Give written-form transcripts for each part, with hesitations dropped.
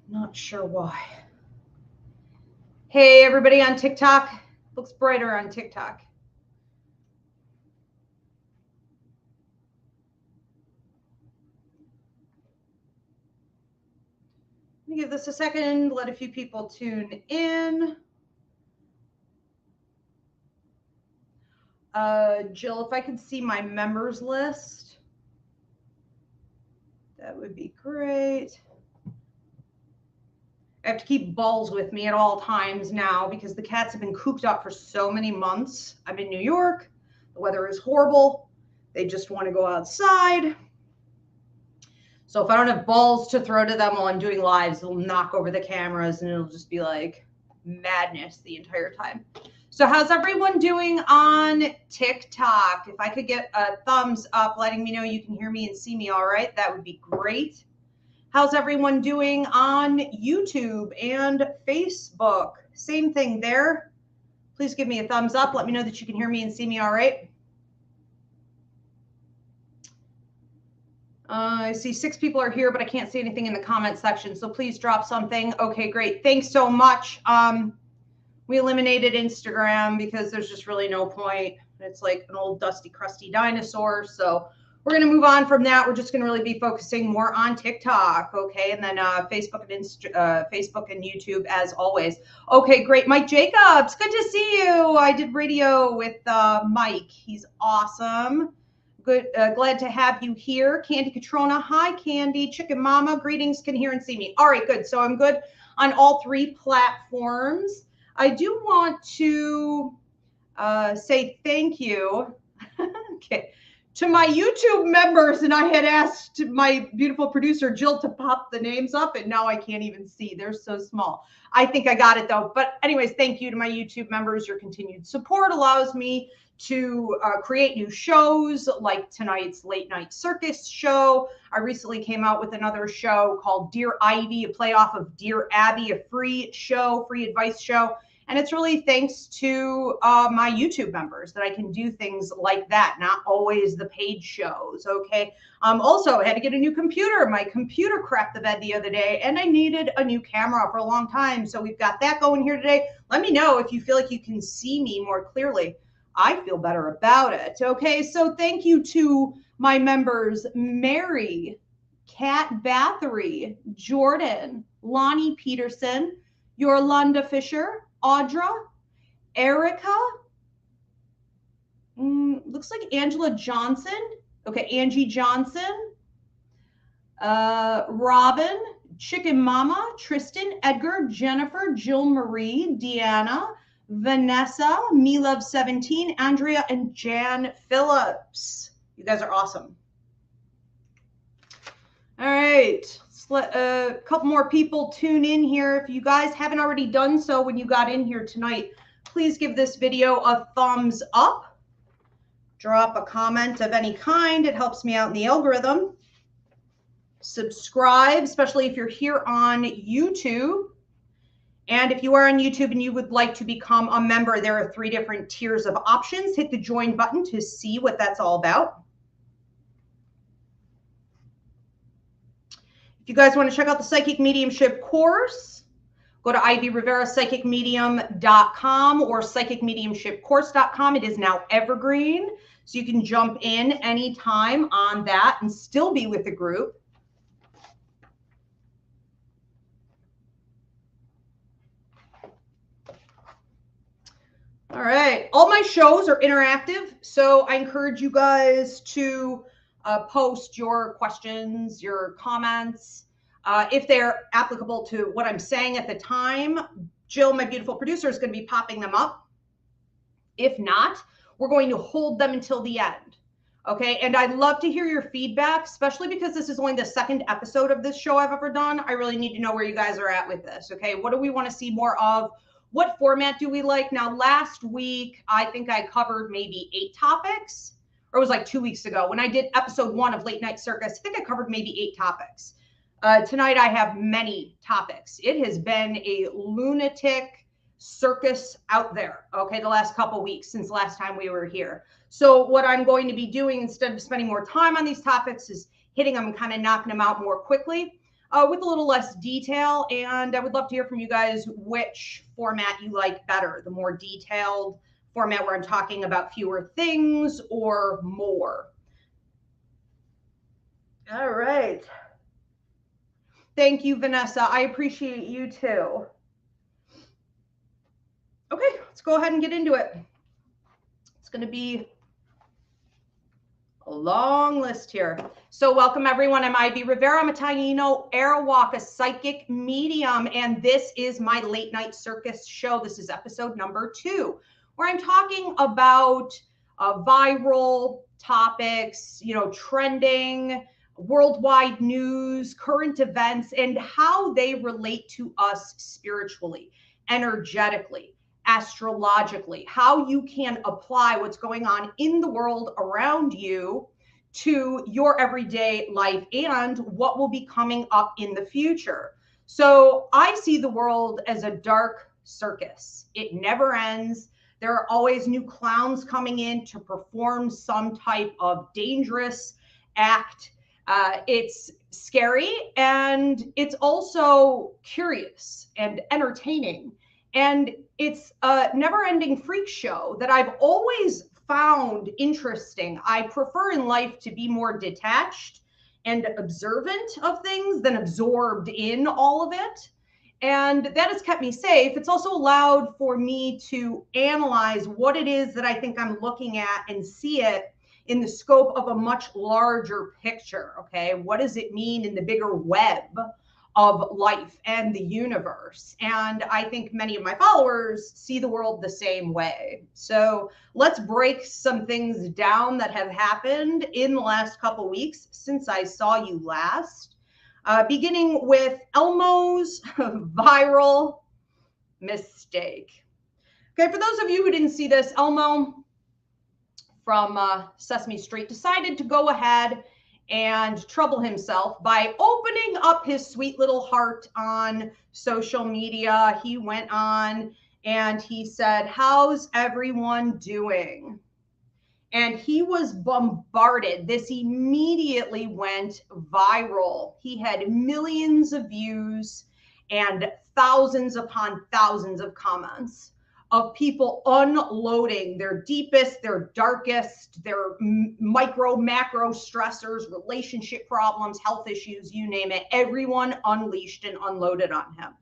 Not sure why. Hey, everybody on TikTok. Looks brighter on TikTok. Let me give this a second, let a few people tune in. Jill, if I could see my members list, that would be great. I have to keep balls with me at all times now because the cats have been cooped up for so many months. I'm in New York. The weather is horrible. They just want to go outside. So if I don't have balls to throw to them while I'm doing lives, they'll knock over the cameras and it'll just be like madness the entire time. So how's everyone doing on TikTok? If I could get a thumbs up letting me know you can hear me and see me all right, that would be great. How's everyone doing on YouTube and Facebook? Same thing there. Please give me a thumbs up. Let me know that you can hear me and see me all right. I see 6 people are here, but I can't see anything in the comment section. So please drop something. Okay, great. Thanks so much. We eliminated Instagram because there's just really no point. It's like an old dusty, crusty dinosaur. So we're going to move on from that. We're just going to really be focusing more on TikTok. Okay. And then Facebook and YouTube as always. Okay, great. Mike Jacobs, good to see you. I did radio with Mike. He's awesome. Good. Glad to have you here. Candy Catrona. Hi, Candy. Chicken Mama. Greetings. Can hear and see me. All right, good. So I'm good on all 3 platforms. I do want to say thank you okay, to my YouTube members. And I had asked my beautiful producer, Jill, to pop the names up. And now I can't even see. They're so small. I think I got it, though. But anyways, thank you to my YouTube members. Your continued support allows me to create new shows like tonight's Late Night Circus show. I recently came out with another show called Dear Ivy, a play off of Dear Abby, a free show, free advice show. And it's really thanks to my YouTube members that I can do things like that, not always the paid shows, okay? Also, I had to get a new computer. My computer crapped the bed the other day, and I needed a new camera for a long time. So we've got that going here today. Let me know if you feel like you can see me more clearly. I feel better about it. Okay, so thank you to my members, Mary, Kat Bathory, Jordan, Lonnie Peterson, Yolanda Fisher, Audra, Erica, looks like Angela Johnson. Okay, Angie Johnson, Robin, Chicken Mama, Tristan, Edgar, Jennifer, Jill Marie, Deanna, Vanessa, Me Love 17, Andrea, and Jan Phillips. You guys are awesome. All right, let's let a couple more people tune in here. If you guys haven't already done so when you got in here tonight, please give this video a thumbs up. Drop a comment of any kind. It helps me out in the algorithm. Subscribe, especially if you're here on YouTube. And if you are on YouTube and you would like to become a member, there are 3 different tiers of options. Hit the join button to see what that's all about. If you guys want to check out the Psychic Mediumship course, go to ivyriverapsychicmedium.com or psychicmediumshipcourse.com. It is now evergreen, so you can jump in anytime on that and still be with the group. All right, all my shows are interactive, so I encourage you guys to post your questions, your comments, if they're applicable to what I'm saying at the time. Jill, my beautiful producer, is going to be popping them up. If not, we're going to hold them until the end. Okay, and I'd love to hear your feedback, especially because this is only the 2nd episode of this show I've ever done. I really need to know where you guys are at with this. Okay, what do we want to see more of? What format do we like? Now, last week, I think I covered maybe 8 topics, or it was like 2 weeks ago when I did episode 1 of Late Night Circus. I think I covered maybe 8 topics. Tonight, I have many topics. It has been a lunatic circus out there, okay, the last couple weeks since last time we were here. So what I'm going to be doing instead of spending more time on these topics is hitting them and kind of knocking them out more quickly. with a little less detail. And I would love to hear from you guys which format you like better, the more detailed format where I'm talking about fewer things or more. All right. Thank you, Vanessa. I appreciate you too. Okay, let's go ahead and get into it. It's going to be a long list here. So welcome everyone. I'm Ivy Rivera. I'm a Taino Airwalk, a psychic medium, and this is my late night circus show. This is episode number 2, where I'm talking about viral topics, trending, worldwide news, current events, and how they relate to us spiritually, energetically, astrologically, how you can apply what's going on in the world around you to your everyday life and what will be coming up in the future. So I see the world as a dark circus. It never ends. There are always new clowns coming in to perform some type of dangerous act. It's scary, and it's also curious and entertaining. And it's a never-ending freak show that I've always found interesting. I prefer in life to be more detached and observant of things than absorbed in all of it. And that has kept me safe. It's also allowed for me to analyze what it is that I think I'm looking at and see it in the scope of a much larger picture. Okay, what does it mean in the bigger web of life and the universe? And I think many of my followers see the world the same way. So let's break some things down that have happened in the last couple weeks since I saw you last, beginning with Elmo's viral mistake. Okay, for those of you who didn't see this, Elmo from Sesame Street decided to go ahead and trouble himself by opening up his sweet little heart on social media. He went on and he said, "How's everyone doing?" And he was bombarded. This immediately went viral. He had millions of views and thousands upon thousands of comments of people unloading their deepest, their darkest, their micro, macro stressors, relationship problems, health issues, you name it. Everyone unleashed and unloaded on him.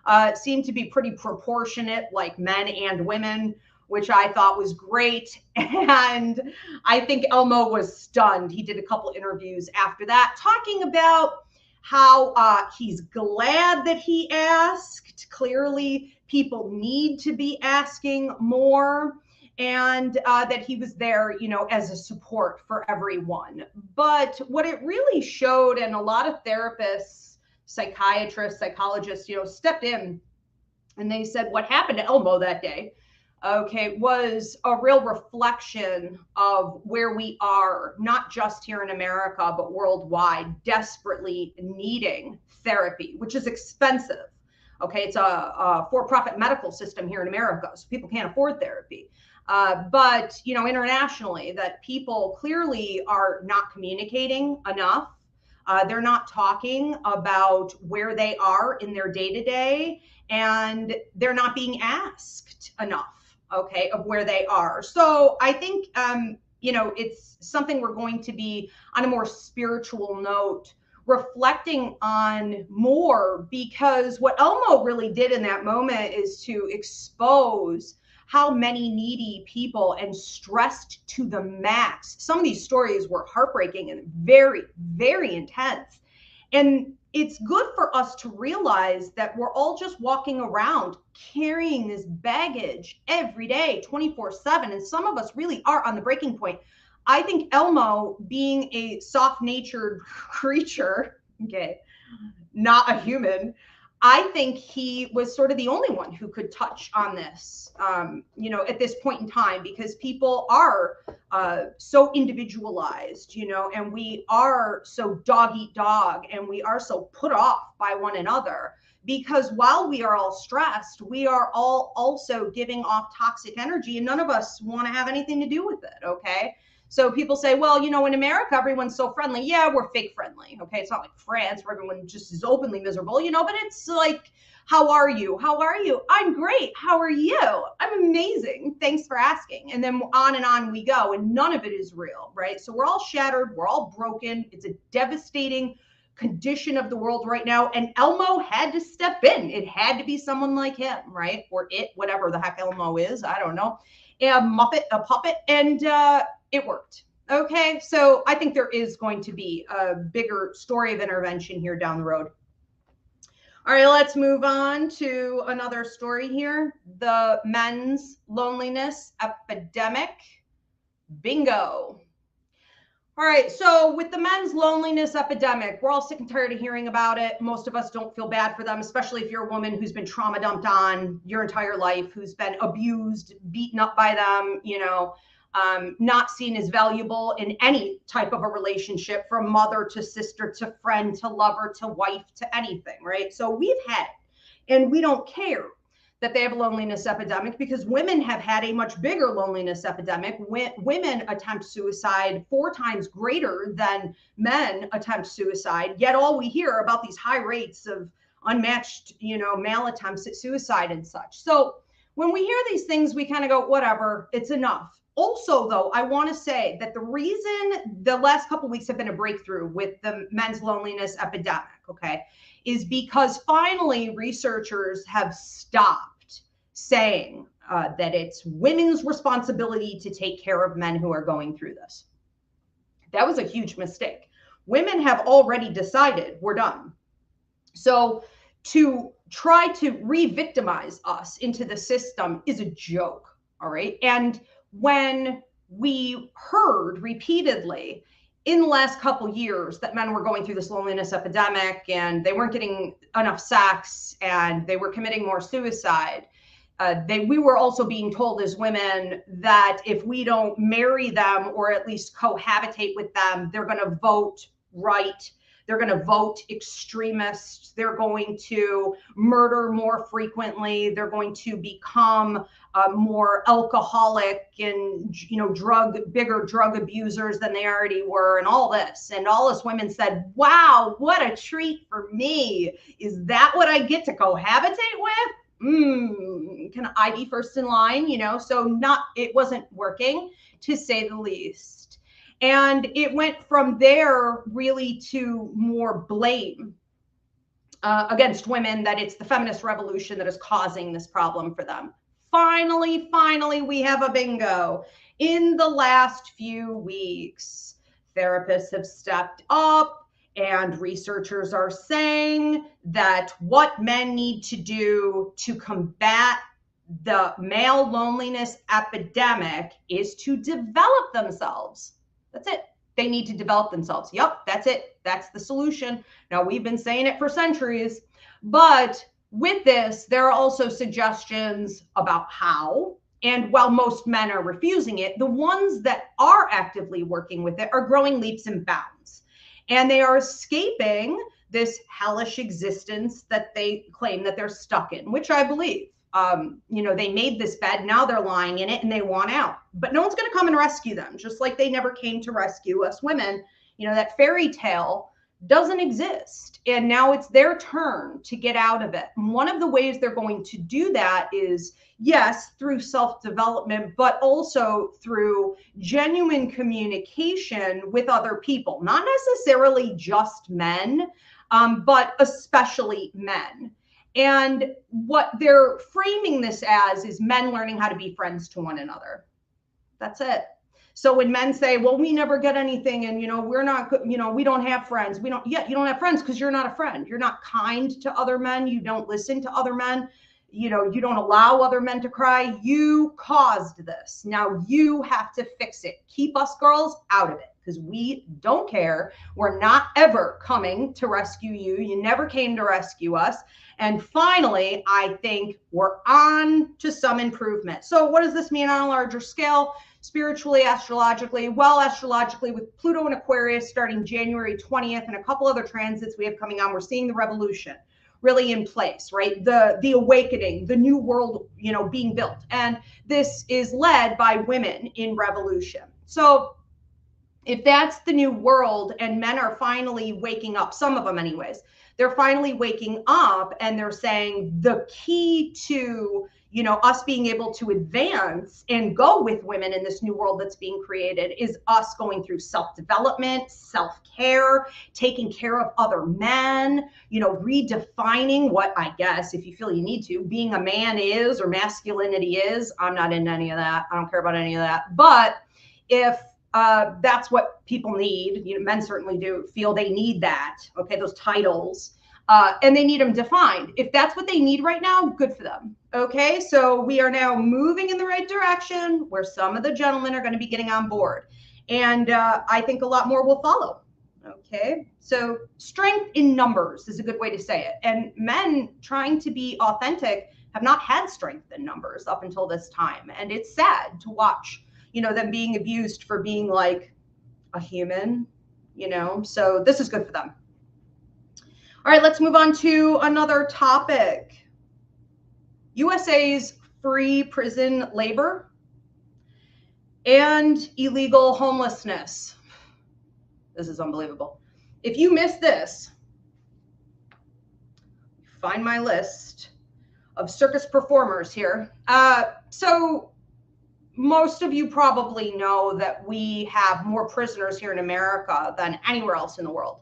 It seemed to be pretty proportionate, like men and women, which I thought was great. And I think Elmo was stunned. He did a couple interviews after that talking about how he's glad that he asked. Clearly, people need to be asking more, and that he was there, as a support for everyone. But what it really showed, and a lot of therapists, psychiatrists, psychologists, stepped in and they said what happened to Elmo that day, was a real reflection of where we are, not just here in America, but worldwide, desperately needing therapy, which is expensive. Okay, it's a for-profit medical system here in America, so people can't afford therapy. But, internationally, that people clearly are not communicating enough. They're not talking about where they are in their day-to-day, and they're not being asked enough, of where they are. So I think, it's something we're going to be, on a more spiritual note, reflecting on more, because what Elmo really did in that moment is to expose how many needy people and stressed to the max. Some of these stories were heartbreaking and very, very intense. And it's good for us to realize that we're all just walking around carrying this baggage every day, 24/7. And some of us really are on the breaking point. I think Elmo, being a soft-natured creature, not a human, I think he was sort of the only one who could touch on this, at this point in time, because people are so individualized, and we are so dog eat dog, and we are so put off by one another, because while we are all stressed, we are all also giving off toxic energy, and none of us want to have anything to do with it. Okay. So people say, well, you know, in America, everyone's so friendly. Yeah, we're fake friendly. Okay. It's not like France where everyone just is openly miserable, you know, but it's like, how are you? How are you? I'm great. How are you? I'm amazing. Thanks for asking. And then on and on we go. And none of it is real, right? So we're all shattered. We're all broken. It's a devastating condition of the world right now. And Elmo had to step in. It had to be someone like him, right? Or it, whatever the heck Elmo is. I don't know. A puppet. And it worked. Okay. So I think there is going to be a bigger story of intervention here down the road. All right, let's move on to another story here. The men's loneliness epidemic. Bingo. All right, so with the men's loneliness epidemic, we're all sick and tired of hearing about it. Most of us don't feel bad for them, especially if you're a woman who's been trauma dumped on your entire life, who's been abused, beaten up by them, you know, not seen as valuable in any type of a relationship, from mother to sister to friend to lover to wife to anything, right? So we've had it, and we don't care that they have a loneliness epidemic, because women have had a much bigger loneliness epidemic. Women attempt suicide 4 times greater than men attempt suicide, yet all we hear about these high rates of unmatched, you know, male attempts at suicide and such. So when we hear these things, we kind of go, whatever, it's enough. Also, though, I want to say that the reason the last couple of weeks have been a breakthrough with the men's loneliness epidemic, okay, is because finally researchers have stopped saying that it's women's responsibility to take care of men who are going through this. That was a huge mistake. Women have already decided we're done. So to try to re-victimize us into the system is a joke, all right? And when we heard repeatedly in the last couple years that men were going through this loneliness epidemic and they weren't getting enough sex and they were committing more suicide, we were also being told as women that if we don't marry them or at least cohabitate with them, they're going to vote right. They're going to vote extremist. They're going to murder more frequently. They're going to become more alcoholic and, you know, bigger drug abusers than they already were, and all this. And all us women said, wow, what a treat for me. Is that what I get to cohabitate with? Can I be first in line? You know, so it wasn't working, to say the least. And it went from there really to more blame against women, that it's the feminist revolution that is causing this problem for them. Finally, we have a bingo. In the last few weeks, therapists have stepped up and researchers are saying that what men need to do to combat the male loneliness epidemic is to develop themselves. That's it. They need to develop themselves. Yep, that's it. That's the solution. Now, we've been saying it for centuries, but with this, there are also suggestions about how. And while most men are refusing it, the ones that are actively working with it are growing leaps and bounds. And they are escaping this hellish existence that they claim that they're stuck in, which I believe. You know, they made this bed, now they're lying in it and they want out, but no one's going to come and rescue them, just like they never came to rescue us women. You know, that fairy tale doesn't exist, and now it's their turn to get out of it. And one of the ways they're going to do that is, yes, through self-development, but also through genuine communication with other people, not necessarily just men, but especially men. And what they're framing this as is men learning how to be friends to one another. That's it. So when men say, well, we never get anything, and, you know, we're not, you know, we don't have friends. You don't have friends because you're not a friend. You're not kind to other men. You don't listen to other men. You know, you don't allow other men to cry. You caused this. Now you have to fix it. Keep us girls out of it, because we don't care. We're not ever coming to rescue you. You never came to rescue us. And finally, I think we're on to some improvement. So what does this mean on a larger scale? Spiritually, astrologically? Well, astrologically, with Pluto in Aquarius starting January 20th and a couple other transits we have coming on, we're seeing the revolution really in place, right? The awakening, the new world, being built. And this is led by women in revolution. So if that's the new world and men are finally waking up, some of them anyways, they're finally waking up and they're saying the key to, you know, us being able to advance and go with women in this new world that's being created is us going through self-development, self-care, taking care of other men, you know, redefining what, I guess, if you feel you need to, being a man is or masculinity is. I'm not into any of that. I don't care about any of that. But if that's what people need, you know, men certainly do feel they need that, okay, those titles, and they need them defined. If that's what they need right now, good for them. Okay, so we are now moving in the right direction where some of the gentlemen are going to be getting on board, and I think a lot more will follow. Okay, so strength in numbers is a good way to say it. And men trying to be authentic have not had strength in numbers up until this time, and it's sad to watch, you know, them being abused for being like a human, you know, so this is good for them. All right, let's move on to another topic. USA's free prison labor and illegal homelessness. This is unbelievable. If you missed this, find my list of circus performers here. So most of you probably know that we have more prisoners here in America than anywhere else in the world.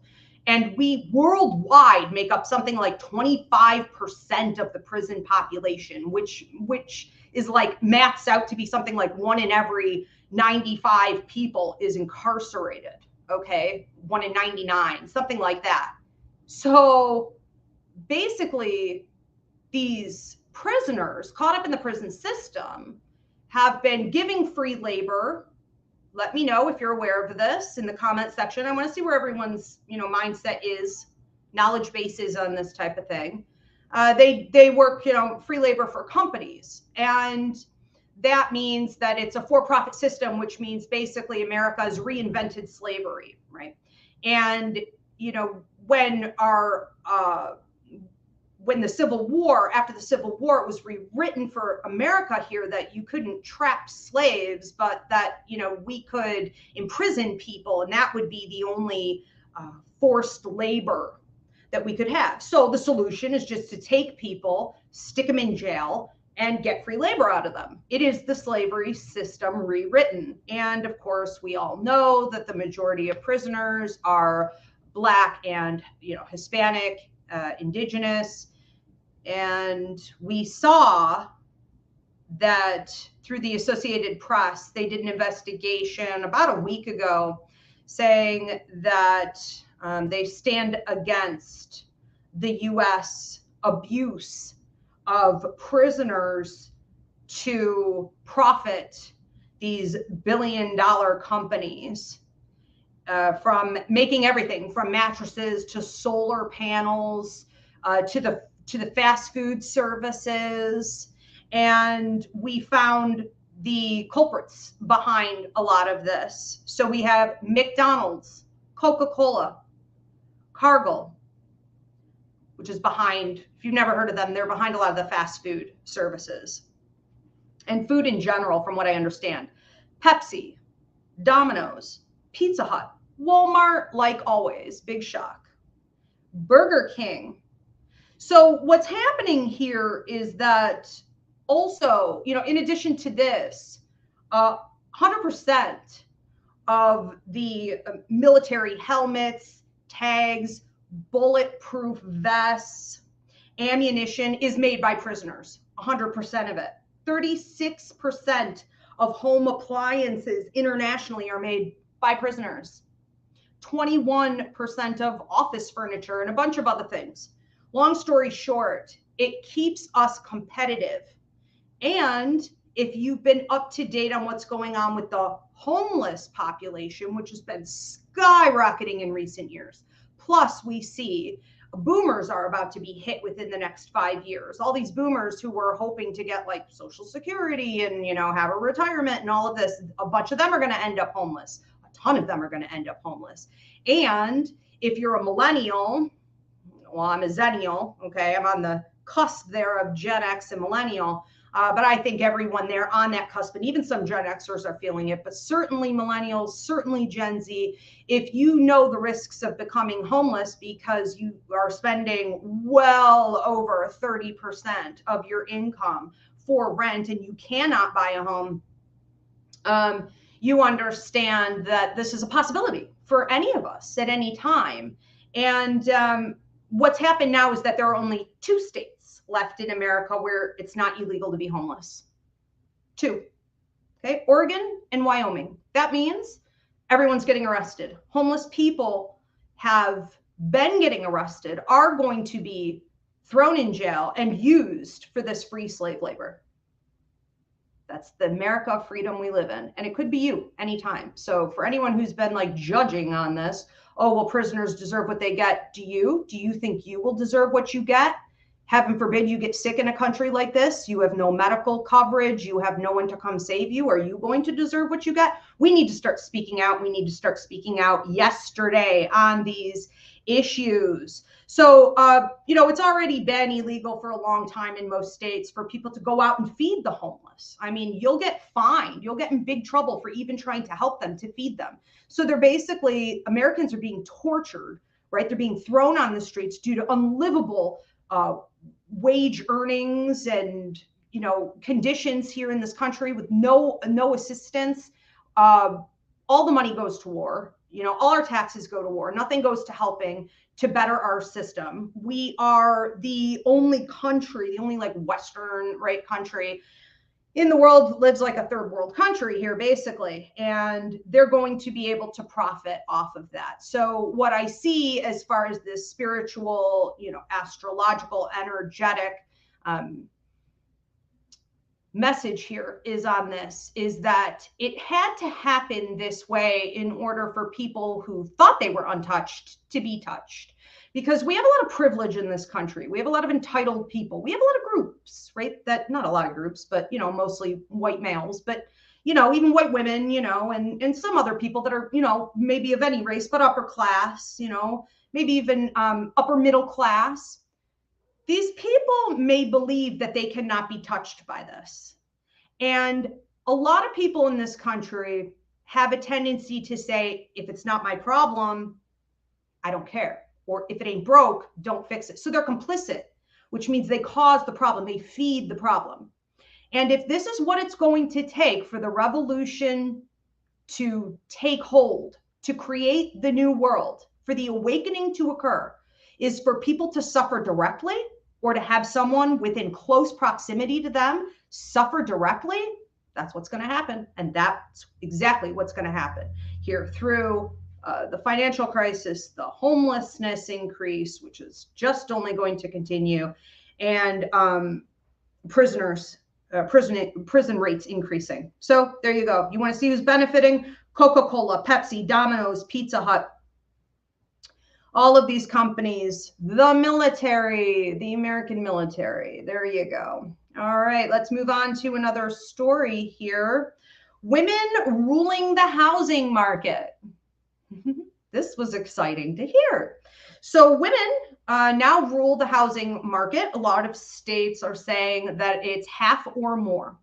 And we worldwide make up something like 25% of the prison population, which is like maths out to be something like 1 in every 95 people is incarcerated. Okay, 1 in 99, something like that. So basically, these prisoners caught up in the prison system have been giving free labor. Let me know if you're aware of this in the comment section. I want to see where everyone's, you know, mindset is, knowledge base is on this type of thing. They work, you know, free labor for companies, and that means that it's a for-profit system, which means basically America has reinvented slavery, right? And you know, when the Civil War, after the Civil War, it was rewritten for America here that you couldn't trap slaves, but that, you know, we could imprison people, and that would be the only forced labor that we could have. So the solution is just to take people, stick them in jail, and get free labor out of them. It is the slavery system rewritten. And of course, we all know that the majority of prisoners are Black and, you know, Hispanic, Indigenous. And we saw that through the Associated Press, they did an investigation about a week ago saying that they stand against the U.S. abuse of prisoners to profit these billion-dollar companies from making everything from mattresses to solar panels to the fast food services. And we found the culprits behind a lot of this. So we have McDonald's, Coca-Cola, Cargill, which is behind, if you've never heard of them, they're behind a lot of the fast food services and food in general, from what I understand. Pepsi, Domino's, Pizza Hut, Walmart, like always, big shock. Burger King. So what's happening here is that also, you know, in addition to this, 100% of the military helmets, tags, bulletproof vests, ammunition is made by prisoners, 100% of it. 36% of home appliances internationally are made by prisoners. 21% of office furniture and a bunch of other things. Long story short, it keeps us competitive. And if you've been up to date on what's going on with the homeless population, which has been skyrocketing in recent years, plus we see boomers are about to be hit within the next 5 years. All these boomers who were hoping to get like Social Security and, you know, have a retirement and all of this, a bunch of them are going to end up homeless. A ton of them are going to end up homeless. And if you're a millennial, well, I'm a zennial, okay, I'm on the cusp there of Gen X and millennial. But I think everyone there on that cusp, and even some Gen Xers are feeling it, but certainly millennials, certainly Gen Z, if you know the risks of becoming homeless because you are spending well over 30% of your income for rent and you cannot buy a home, you understand that this is a possibility for any of us at any time. And what's happened now is that there are only 2 states left in America where it's not illegal to be homeless. 2. Okay, Oregon and Wyoming. That means everyone's getting arrested. Homeless people have been getting arrested, are going to be thrown in jail and used for this free slave labor. That's the America of freedom we live in. And it could be you anytime. So for anyone who's been like judging on this, oh, well, prisoners deserve what they get. Do you think you will deserve what you get? Heaven forbid you get sick in a country like this. You have no medical coverage. You have no one to come save you. Are you going to deserve what you get? We need to start speaking out. We need to start speaking out yesterday on these issues. So, it's already been illegal for a long time in most states for people to go out and feed the homeless. I mean, you'll get fined. You'll get in big trouble for even trying to help them, to feed them. So they're basically, Americans are being tortured, right? They're being thrown on the streets due to unlivable wage earnings and, conditions here in this country with no assistance. All the money goes to war. All our taxes go to war. Nothing goes to helping to better our system. We are the only country, the only like Western, right, country in the world lives like a third world country here, basically. And they're going to be able to profit off of that. So what I see as far as this spiritual, astrological, energetic message here is on this, is that it had to happen this way in order for people who thought they were untouched to be touched. Because we have a lot of privilege in this country. We have a lot of entitled people. We have a lot of groups, right? That, not a lot of groups, but, mostly white males, but, even white women, and some other people that are, maybe of any race, but upper class, maybe even upper middle class. These people may believe that they cannot be touched by this. And a lot of people in this country have a tendency to say, if it's not my problem, I don't care. Or if it ain't broke, don't fix it. So they're complicit, which means they cause the problem. They feed the problem. And if this is what it's going to take for the revolution to take hold, to create the new world, for the awakening to occur, is for people to suffer directly or to have someone within close proximity to them suffer directly, that's what's going to happen. And that's exactly what's going to happen here through the financial crisis, the homelessness increase, which is just only going to continue, and prison rates increasing. So there you go. You want to see who's benefiting? Coca-Cola, Pepsi, Domino's, Pizza Hut. All of these companies, the military, the American military. There you go. All right, let's move on to another story here. Women ruling the housing market. This was exciting to hear. So women now rule the housing market. A lot of states are saying that it's half or more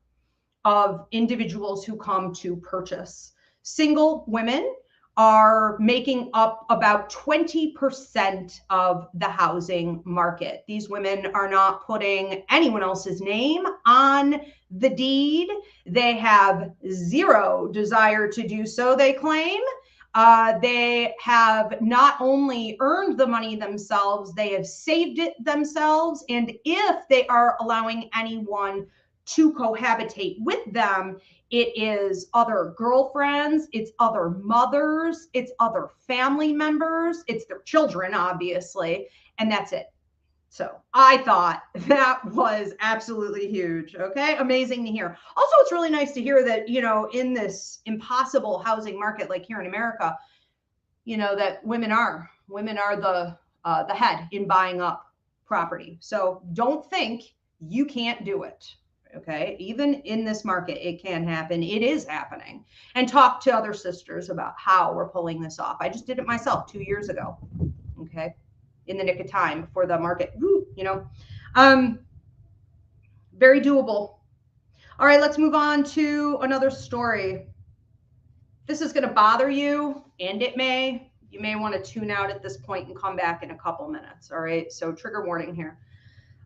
of individuals who come to purchase. Single women are making up about 20% of the housing market. These women are not putting anyone else's name on the deed. They have zero desire to do so, they claim. They have not only earned the money themselves, they have saved it themselves. And if they are allowing anyone to cohabitate with them, it is other girlfriends, it's other mothers, it's other family members, it's their children, obviously, and that's it. So I thought that was absolutely huge. Okay, amazing to hear. Also, it's really nice to hear that, in this impossible housing market like here in America, that women are the head in buying up property. So don't think you can't do it. Okay, even in this market, it can happen. It is happening. And talk to other sisters about how we're pulling this off. I just did it myself 2 years ago. Okay, in the nick of time before the market, very doable. All right, let's move on to another story. This is going to bother you, and it may. You may want to tune out at this point and come back in a couple minutes. All right, so trigger warning here.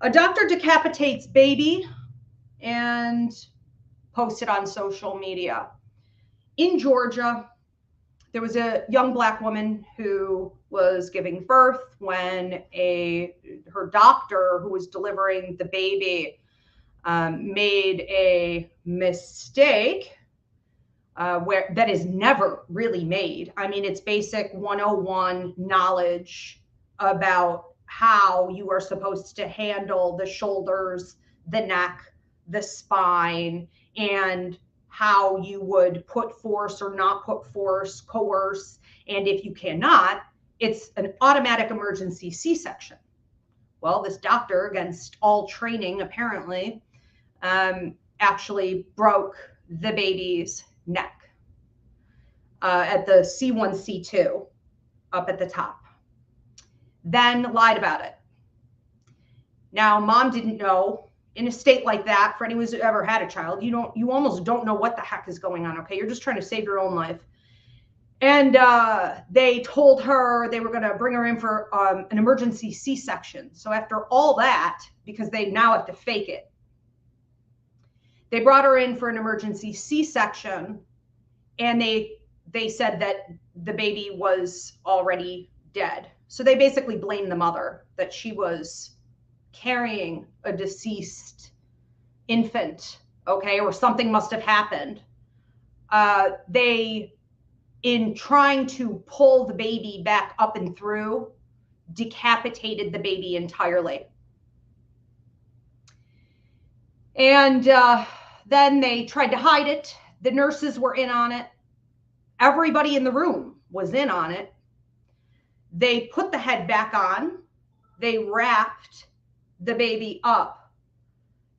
A doctor decapitates baby and posted on social media. In Georgia, there was a young Black woman who was giving birth when her doctor who was delivering the baby made a mistake where that is never really made. I mean, it's basic 101 knowledge about how you are supposed to handle the shoulders, the neck, the spine, and how you would put force or not put force, coerce. And if you cannot, it's an automatic emergency C-section. Well, this doctor, against all training, apparently, actually broke the baby's neck at the C1, C2 up at the top. Then lied about it. Now, mom didn't know. In a state like that, for anyone who's ever had a child, you almost don't know what the heck is going on. Okay, you're just trying to save your own life. And they told her they were going to bring her in for an emergency C-section. So after all that, because they now have to fake it, they brought her in for an emergency C-section, and they said that the baby was already dead. So they basically blamed the mother that she was carrying a deceased infant, okay, or something must have happened. They, in trying to pull the baby back up and through, decapitated the baby entirely. And then they tried to hide it. The nurses were in on it. Everybody in the room was in on it. They put the head back on. They wrapped the baby up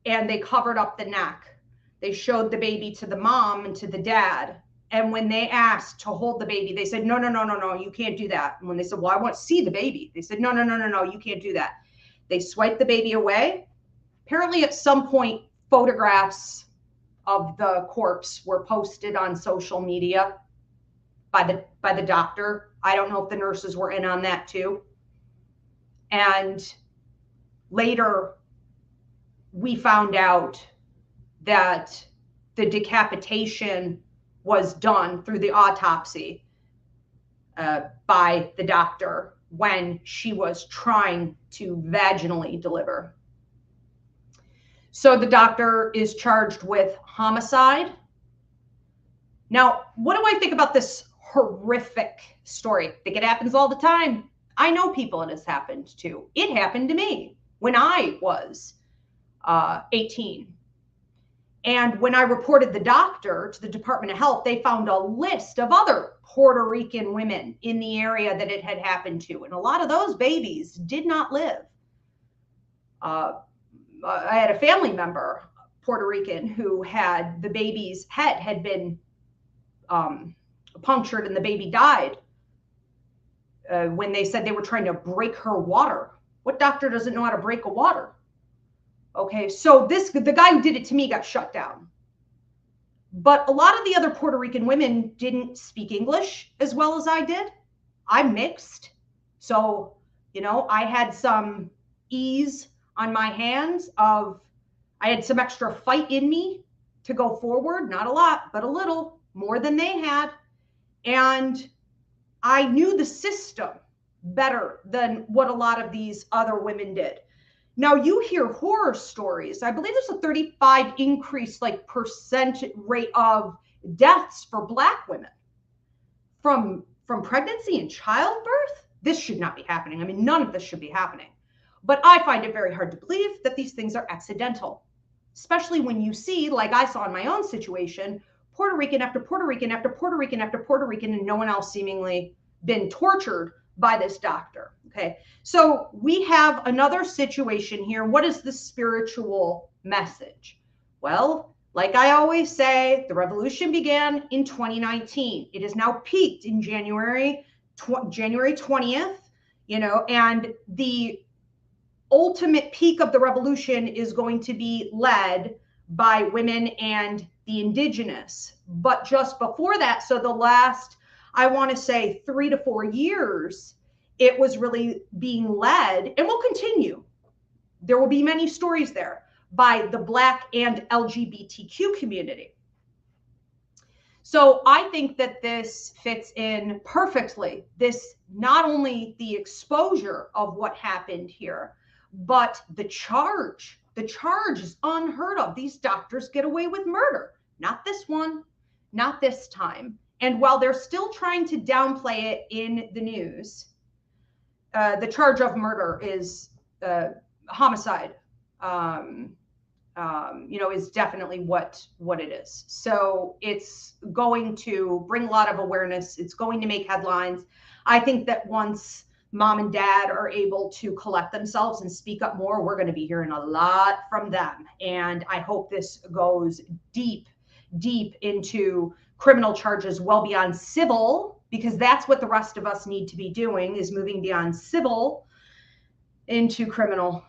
and they covered up the neck. They showed the baby to the mom and to the dad. And when they asked to hold the baby, they said, no, you can't do that. And when they said, well, I want to see the baby, they said, no, you can't do that. They swiped the baby away. Apparently at some point, photographs of the corpse were posted on social media by the doctor. I don't know if the nurses were in on that too. And later, we found out that the decapitation was done through the autopsy by the doctor when she was trying to vaginally deliver. So the doctor is charged with homicide. Now, what do I think about this horrific story? I think it happens all the time. I know people it has happened to. It happened to me when I was 18. And when I reported the doctor to the Department of Health, they found a list of other Puerto Rican women in the area that it had happened to. And a lot of those babies did not live. I had a family member, Puerto Rican, who had the baby's head had been punctured and the baby died when they said they were trying to break her water. What doctor doesn't know how to break a water? Okay, so the guy who did it to me got shut down. But a lot of the other Puerto Rican women didn't speak English as well as I did. I'm mixed. So, I had some ease on my hands I had some extra fight in me to go forward. Not a lot, but a little more than they had. And I knew the system better than what a lot of these other women did. Now you hear horror stories. I believe there's a 35 increase percent rate of deaths for Black women from pregnancy and childbirth. This should not be happening. I mean, none of this should be happening. But I find it very hard to believe that these things are accidental, especially when you see, like I saw in my own situation, Puerto Rican after Puerto Rican after Puerto Rican after Puerto Rican, and no one else seemingly been tortured by this doctor. Okay, so we have another situation here. What is the spiritual message? Well, like I always say, the revolution began in 2019. It is now peaked in January 20th, and the ultimate peak of the revolution is going to be led by women and the indigenous. But just before that, so the last, I want to say 3 to 4 years, it was really being led, and will continue. There will be many stories there, by the Black and LGBTQ community. So I think that this fits in perfectly. This, not only the exposure of what happened here, but the charge. The charge is unheard of. These doctors get away with murder. Not this one, not this time. And while they're still trying to downplay it in the news, the charge of murder is homicide. Is definitely what it is. So it's going to bring a lot of awareness. It's going to make headlines. I think that once mom and dad are able to collect themselves and speak up more, we're going to be hearing a lot from them. And I hope this goes deep, deep into criminal charges, well beyond civil, because that's what the rest of us need to be doing, is moving beyond civil into criminal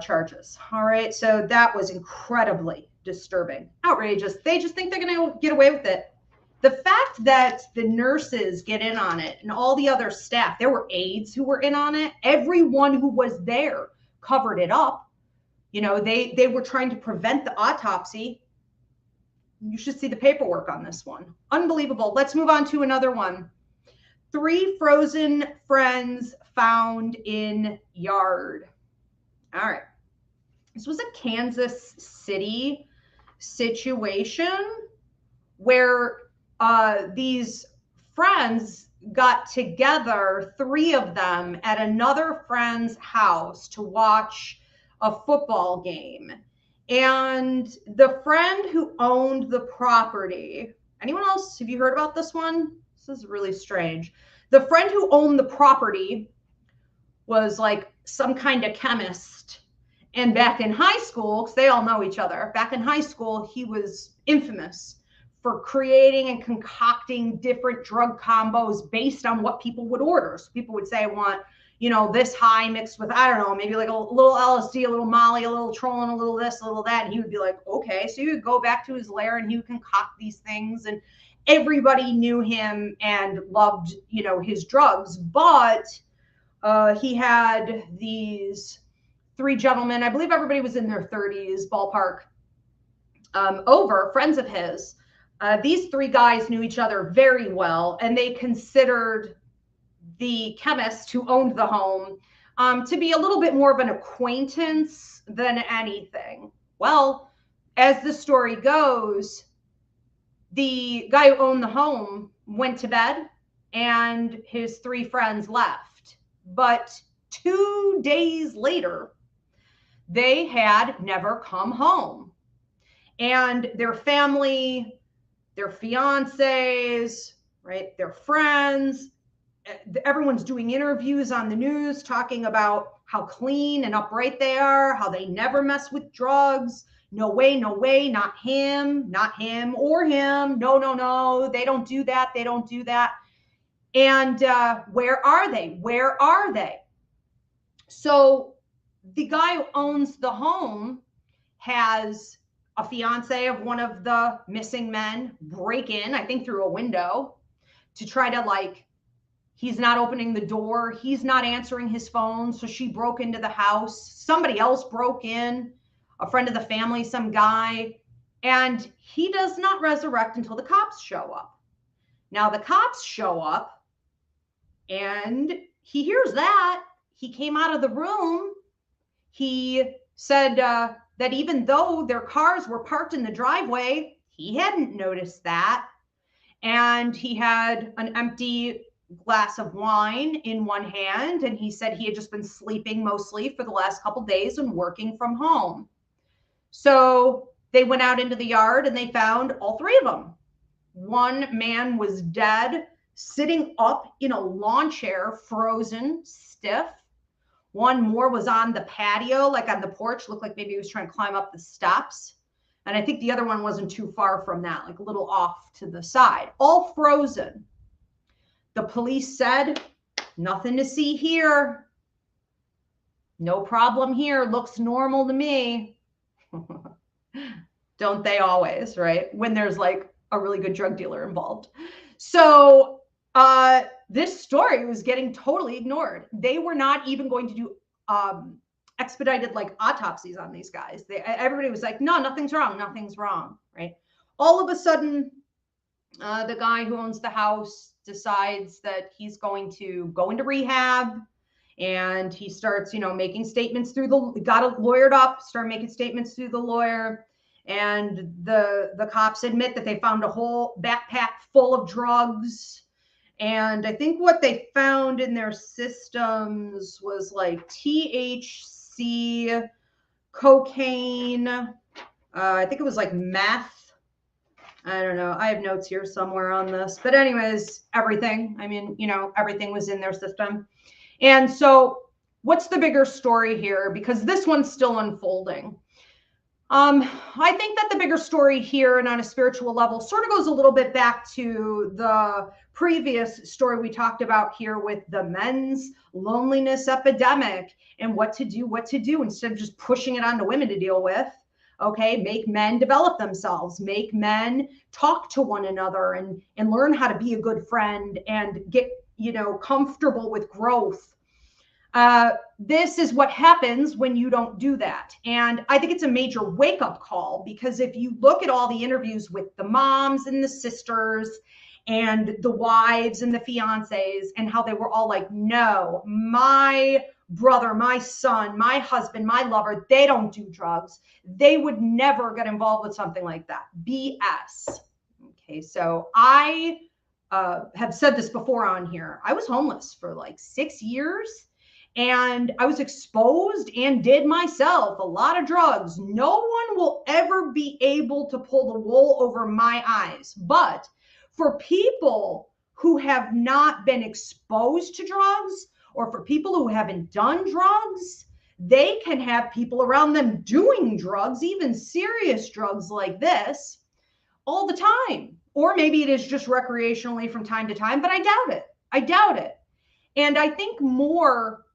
charges. All right. So that was incredibly disturbing, outrageous. They just think they're going to get away with it. The fact that the nurses get in on it and all the other staff, there were aides who were in on it. Everyone who was there covered it up. They were trying to prevent the autopsy. You should see the paperwork on this one. Unbelievable. Let's move on to another one. 3 frozen friends found in yard. All right. This was a Kansas City situation where these friends got together, 3 of them, at another friend's house to watch a football game. And the friend who owned the property, anyone else, have you heard about this one? This is really strange. The friend who owned the property was like some kind of chemist. And back in high school, because they all know each other, back in high school, he was infamous for creating and concocting different drug combos based on what people would order. So people would say, I want, this high mixed with, I don't know, maybe like a little LSD, a little Molly, a little Trolin, a little this, a little that. And he would be like, okay. So he would go back to his lair and he would concoct these things. And everybody knew him and loved, his drugs. But he had these 3 gentlemen, I believe everybody was in their 30s, ballpark, over, friends of his. These 3 guys knew each other very well, and they considered the chemist who owned the home to be a little bit more of an acquaintance than anything. Well, as the story goes, the guy who owned the home went to bed and his 3 friends left. But 2 days later, they had never come home. And their family, their fiancés, right, their friends, everyone's doing interviews on the news talking about how clean and upright they are, how they never mess with drugs. No way, not him or him. No, they don't do that. They don't do that. And where are they? Where are they? So the guy who owns the home has a fiance of one of the missing men break in, I think through a window, to try to he's not opening the door. He's not answering his phone. So she broke into the house. Somebody else broke in, a friend of the family, some guy, and he does not resurrect until the cops show up. Now the cops show up and he hears that. He came out of the room. He said that even though their cars were parked in the driveway, he hadn't noticed that. And he had an empty glass of wine in one hand. And he said he had just been sleeping mostly for the last couple of days and working from home. So they went out into the yard and they found all 3 of them. One man was dead, sitting up in a lawn chair, frozen, stiff. One more was on the patio, like on the porch, looked like maybe he was trying to climb up the steps. And I think the other one wasn't too far from that, like a little off to the side, all frozen. The police said, nothing to see here. No problem here. Looks normal to me. Don't they always, right? When there's like a really good drug dealer involved. So this story was getting totally ignored. They were not even going to do expedited like autopsies on these guys. Everybody was like, no, nothing's wrong, right? All of a sudden, the guy who owns the house decides that he's going to go into rehab, and he starts, making statements got lawyered up, start making statements through the lawyer. And the cops admit that they found a whole backpack full of drugs. And I think what they found in their systems was like THC, cocaine. I think it was like meth. I don't know. I have notes here somewhere on this. But anyways, everything. I mean, everything was in their system. And so what's the bigger story here? Because this one's still unfolding. I think that the bigger story here and on a spiritual level sort of goes a little bit back to the previous story we talked about here with the men's loneliness epidemic and what to do instead of just pushing it on to women to deal with. Okay, make men develop themselves, make men talk to one another and learn how to be a good friend and get, comfortable with growth. This is what happens when you don't do that. And I think it's a major wake-up call, because if you look at all the interviews with the moms and the sisters and the wives and the fiancés and how they were all like, no, my brother, my son, my husband, my lover, they don't do drugs. They would never get involved with something like that. BS. Okay, so I have said this before on here. I was homeless for like 6 years, and I was exposed and did myself a lot of drugs. No one will ever be able to pull the wool over my eyes. But for people who have not been exposed to drugs, or for people who haven't done drugs, they can have people around them doing drugs, even serious drugs like this, all the time. Or maybe it is just recreationally from time to time, but I doubt it. And I think more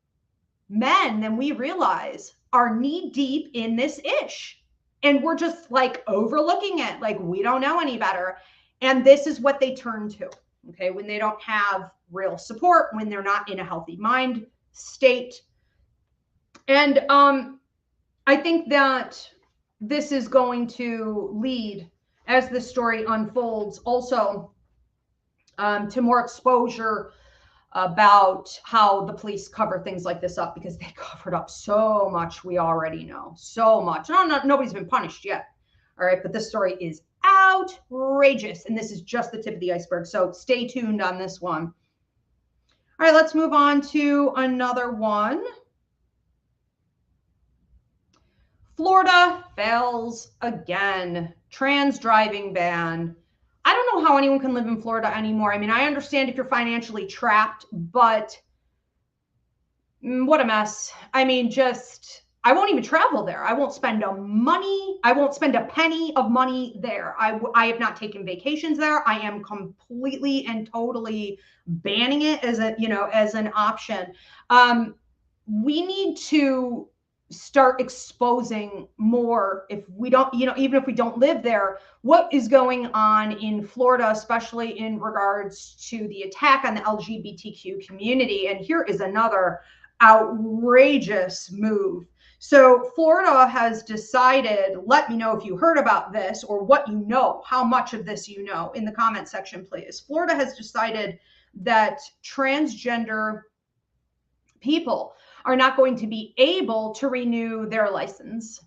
men than we realize are knee deep in this ish. And we're just like overlooking it, like we don't know any better. And this is what they turn to, okay, when they don't have real support, when they're not in a healthy mind state. And I think that this is going to lead, as the story unfolds, also to more exposure about how the police cover things like this up, because they covered up so much we already know, so much. Nobody's been punished yet. All right, but this story is outrageous, and this is just the tip of the iceberg. So stay tuned on this one. All right, let's move on to another one. Florida fails again. Trans driving ban. I don't know how anyone can live in Florida anymore. I mean, I understand if you're financially trapped, but what a mess. I mean, I won't even travel there. I won't spend I won't spend a penny of money there. I have not taken vacations there. I am completely and totally banning it as an option. We need to start exposing more, if we don't, even if we don't live there, what is going on in Florida, especially in regards to the attack on the LGBTQ community. And here is another outrageous move. So Florida has decided, let me know if you heard about this or what you know, how much of this you know, in the comment section, please. Florida has decided that transgender people are not going to be able to renew their license.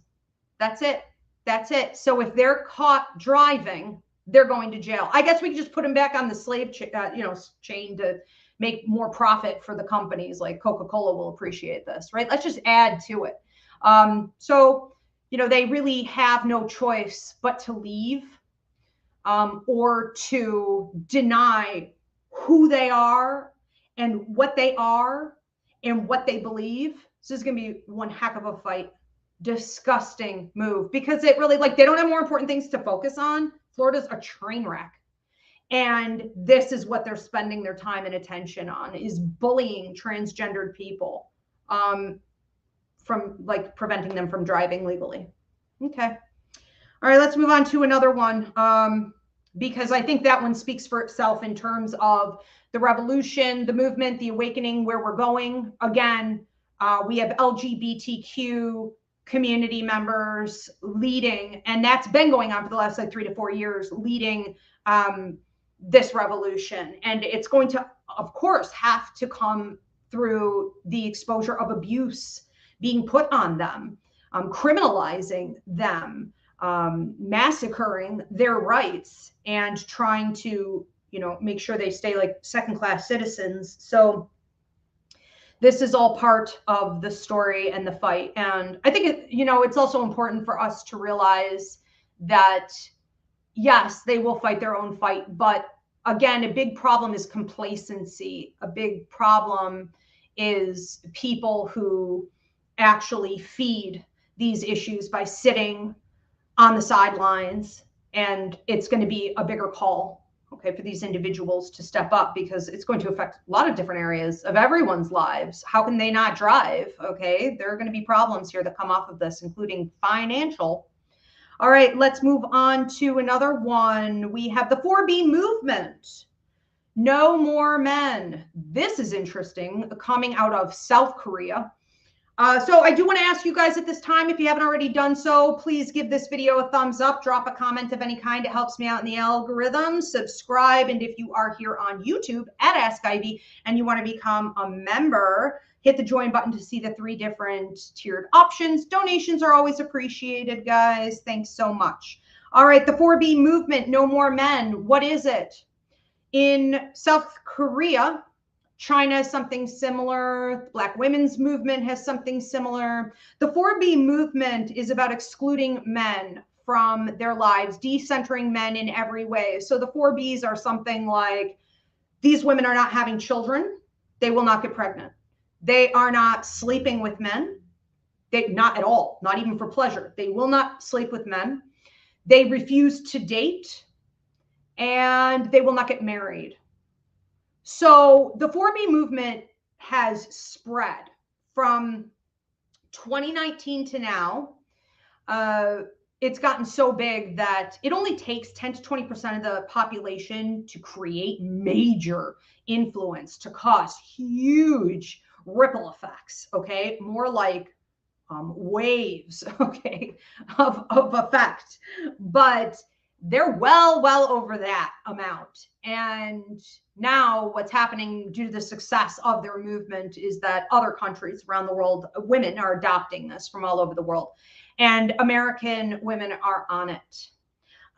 That's it. That's it. So if they're caught driving, they're going to jail. I guess we could just put them back on the slave chain to make more profit for the companies. Like Coca-Cola will appreciate this, right? Let's just add to it. So they really have no choice but to leave or to deny who they are and what they are and what they believe. This is going to be one heck of a fight. Disgusting move, because it really, they don't have more important things to focus on. Florida's a train wreck. And this is what they're spending their time and attention on, is bullying transgendered people from preventing them from driving legally. Okay. All right, let's move on to another one, because I think that one speaks for itself in terms of the revolution, the movement, the awakening, where we're going. Again, we have LGBTQ community members leading, and that's been going on for the last like 3 to 4 years, leading this revolution. And it's going to, of course, have to come through the exposure of abuse being put on them, criminalizing them, massacring their rights, and trying to, make sure they stay like second-class citizens. So this is all part of the story and the fight. And I think it's also important for us to realize that, yes, they will fight their own fight. But again, a big problem is complacency. A big problem is people who actually feed these issues by sitting on the sidelines. And it's going to be a bigger call, okay, for these individuals to step up, because it's going to affect a lot of different areas of everyone's lives. How can they not drive? Okay, there are going to be problems here that come off of this, including financial. All right, let's move on to another one. We have the 4B movement. No more men. This is interesting, coming out of South Korea. So I do want to ask you guys at this time, if you haven't already done so, please give this video a thumbs up, drop a comment of any kind. It helps me out in the algorithm. Subscribe. And if you are here on YouTube at Ask Ivy and you want to become a member, hit the join button to see the 3 different tiered options. Donations are always appreciated, guys. Thanks so much. All right, the 4B movement, no more men. What is it? In South Korea, China has something similar. The Black women's movement has something similar. The 4B movement is about excluding men from their lives, decentering men in every way. So the 4Bs are something like, these women are not having children. They will not get pregnant. They are not sleeping with men. Not at all, not even for pleasure. They will not sleep with men. They refuse to date, and they will not get married. So the 4B movement has spread from 2019 to now. It's gotten so big that it only takes 10 to 20% of the population to create major influence, to cause huge ripple effects, okay? More like waves, okay, of effect. But they're well over that amount. And now what's happening due to the success of their movement is that other countries around the world, women are adopting this from all over the world. And American women are on it.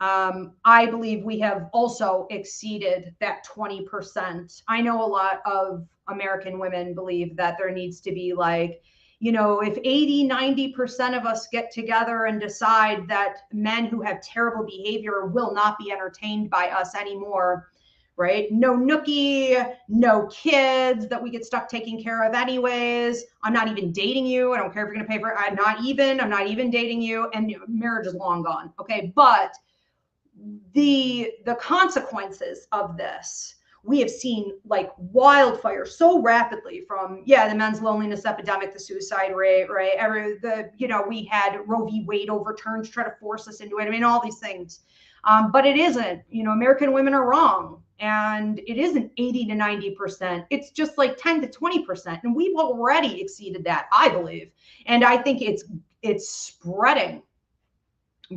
I believe we have also exceeded that 20%. I know a lot of American women believe that there needs to be like, if 80-90% of us get together and decide that men who have terrible behavior will not be entertained by us anymore, right? No nookie, no kids that we get stuck taking care of anyways. I'm not even dating you. I don't care if you're going to pay for it. I'm not even dating you. And marriage is long gone. Okay. But the consequences of this, we have seen like wildfire so rapidly, from, the men's loneliness epidemic, the suicide rate, right? We had Roe v. Wade overturned to try to force us into it. I mean, all these things. But it isn't, American women are wrong. And it isn't 80 to 90%. It's just like 10 to 20%. And we've already exceeded that, I believe. And I think it's spreading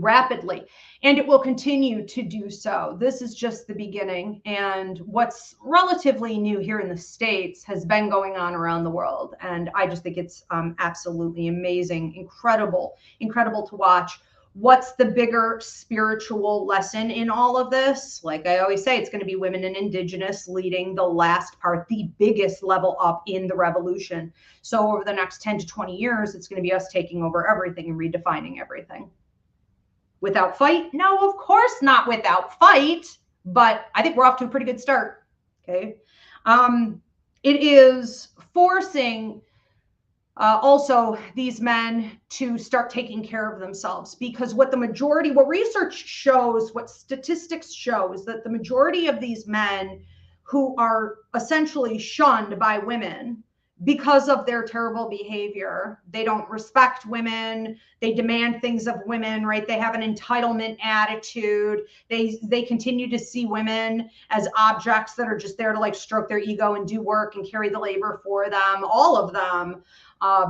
rapidly, and it will continue to do so. This is just the beginning. And what's relatively new here in the States has been going on around the world. And I just think it's absolutely amazing, incredible to watch. What's the bigger spiritual lesson in all of this? Like I always say, it's going to be women and indigenous leading the last part, the biggest level up in the revolution. So over the next 10 to 20 years, it's going to be us taking over everything and redefining everything. Without fight? No, of course not without fight, but I think we're off to a pretty good start. Okay. It is forcing also these men to start taking care of themselves, because what research shows, what statistics show, is that the majority of these men who are essentially shunned by women because of their terrible behavior. They don't respect women. They demand things of women, right? They have an entitlement attitude. They continue to see women as objects that are just there to like stroke their ego and do work and carry the labor for them. All of them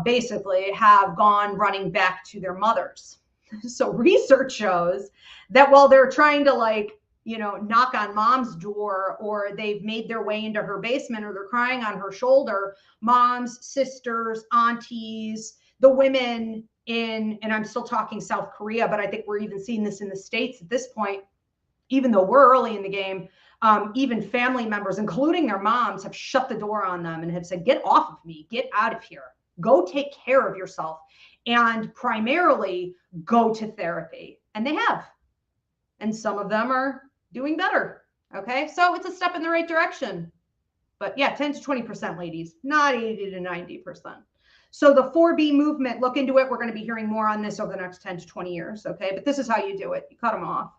basically have gone running back to their mothers. So research shows that while they're trying to like, you know, knock on mom's door, or they've made their way into her basement, or they're crying on her shoulder, moms, sisters, aunties, the women in, and I'm still talking South Korea, but I think we're even seeing this in the States at this point, even though we're early in the game, even family members, including their moms, have shut the door on them and have said, get off of me, get out of here, go take care of yourself, and primarily go to therapy. And they have. And some of them are doing better. Okay. So it's a step in the right direction. But yeah, 10 to 20%, ladies, not 80 to 90%. So the 4B movement, look into it. We're going to be hearing more on this over the next 10 to 20 years. Okay. But this is how you do it. You cut them off.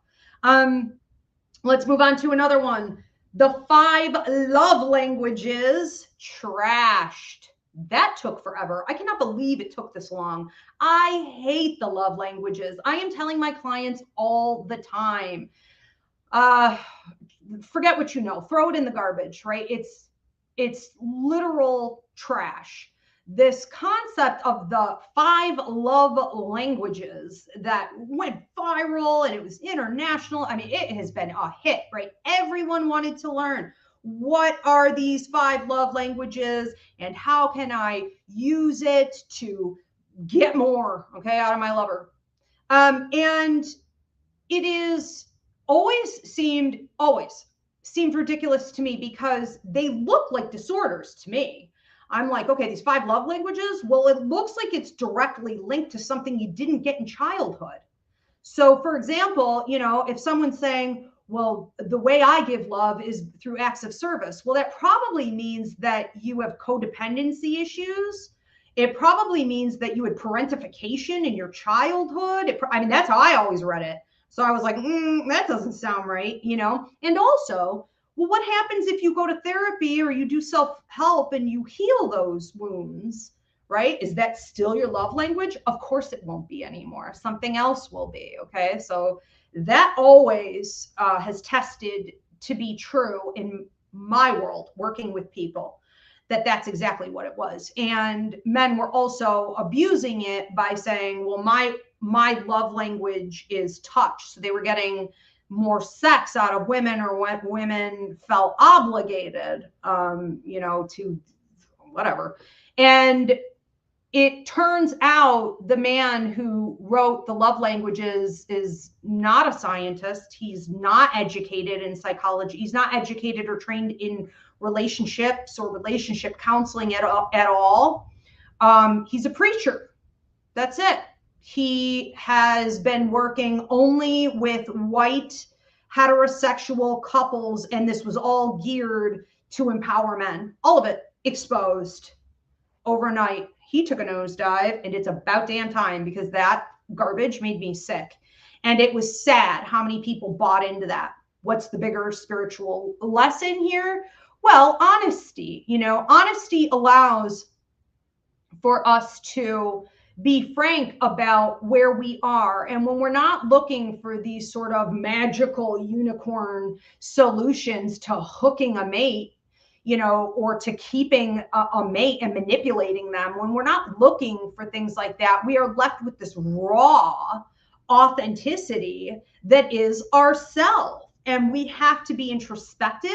Let's move on to another one. The 5 love languages, trashed. That took forever. I cannot believe it took this long. I hate the love languages. I am telling my clients all the time, forget what you know, throw it in the garbage, right? It's literal trash. This concept of the 5 love languages that went viral and it was international. I mean, it has been a hit, right? Everyone wanted to learn, what are these 5 love languages and how can I use it to get more, okay, out of my lover? And it is always seemed ridiculous to me because they look like disorders to me. I'm like, okay, these 5 love languages, well, it looks like it's directly linked to something you didn't get in childhood. So for example, you know, if someone's saying, well, the way I give love is through acts of service, well, that probably means that you have codependency issues. It probably means that you had parentification in your childhood. I mean, that's how I always read it. So I was like, that doesn't sound right, you know? And also, well, what happens if you go to therapy or you do self-help and you heal those wounds, right? Is that still your love language? Of course it won't be anymore. Something else will be, okay? So that always has tested to be true in my world, working with people, that's exactly what it was. And men were also abusing it by saying, well, my love language is touch. So they were getting more sex out of women, or when women felt obligated, you know, to whatever. And it turns out the man who wrote the love languages is not a scientist. He's not educated in psychology. He's not educated or trained in relationships or relationship counseling at all. He's a preacher. That's it. He has been working only with white heterosexual couples, and this was all geared to empower men. All of it exposed overnight. He took a nosedive, and it's about damn time, because that garbage made me sick. And it was sad how many people bought into that. What's the bigger spiritual lesson here? Well, honesty. You know, honesty allows for us to be frank about where we are. And when we're not looking for these sort of magical unicorn solutions to hooking a mate, you know, or to keeping a mate and manipulating them, when we're not looking for things like that, we are left with this raw authenticity that is ourself. And we have to be introspective,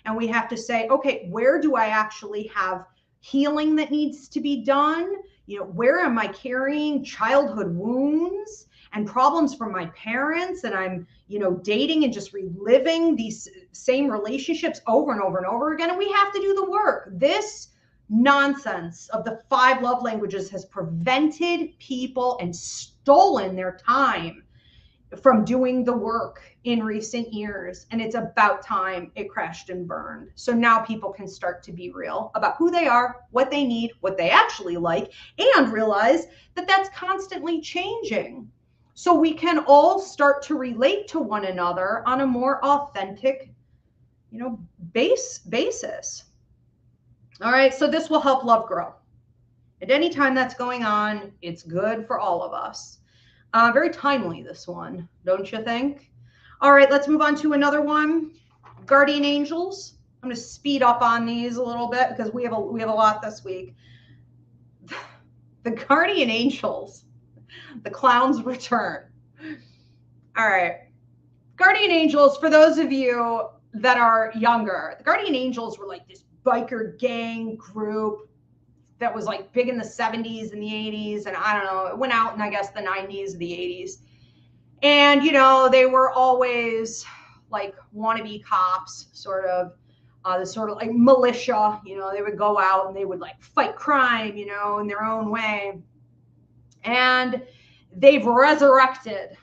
and we have to say, okay, where do I actually have healing that needs to be done? You know, where am I carrying childhood wounds and problems from my parents, and I'm, you know, dating and just reliving these same relationships over and over and over again? And we have to do the work. This nonsense of the 5 love languages has prevented people and stolen their time from doing the work in recent years. And it's about time it crashed and burned. So now people can start to be real about who they are, what they need, what they actually like, and realize that that's constantly changing. So we can all start to relate to one another on a more authentic, you know, basis. All right, so this will help love grow. At any time that's going on, it's good for all of us. Very timely, this one, don't you think? All right, let's move on to another one. Guardian angels. I'm going to speed up on these a little bit because we have a lot this week. The guardian angels, the clown's return. All right. Guardian angels, for those of you that are younger, the guardian angels were like this biker gang group that was like big in the 70s and the 80s. And I don't know, it went out in, I guess, the 90s, the 80s. And, you know, they were always like wannabe cops, sort of, the sort of like militia, you know, they would go out and they would like fight crime, you know, in their own way. And they've resurrected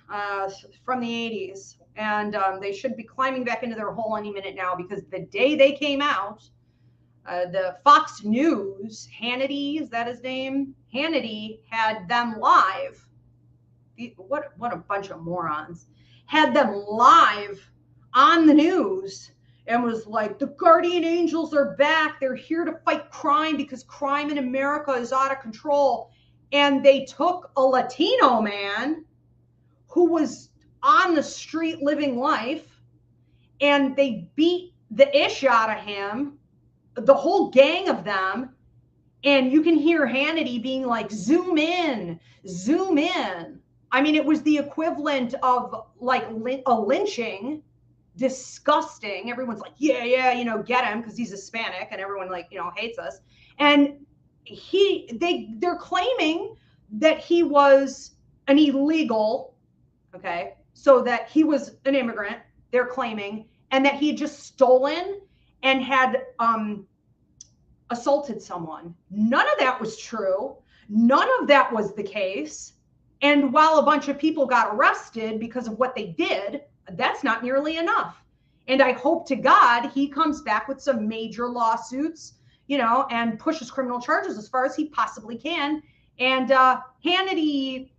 from the 80s. And they should be climbing back into their hole any minute now, because the day they came out, the Fox News, Hannity, is that his name? Hannity had them live. What a bunch of morons. Had them live on the news and was like, the guardian angels are back. They're here to fight crime because crime in America is out of control. And they took a Latino man who was on the street living life, and they beat the ish out of him, the whole gang of them. And you can hear Hannity being like, zoom in, zoom in. I mean, it was the equivalent of like a lynching. Disgusting. Everyone's like, yeah, you know, get him because he's Hispanic, and everyone, like, you know, hates us. And they're claiming that he was an illegal, okay, so that he was an immigrant, they're claiming, and that he had just stolen and had assaulted someone. None of that was true. None of that was the case. And while a bunch of people got arrested because of what they did, that's not nearly enough. And I hope to God he comes back with some major lawsuits, you know, and pushes criminal charges as far as he possibly can. And Hannity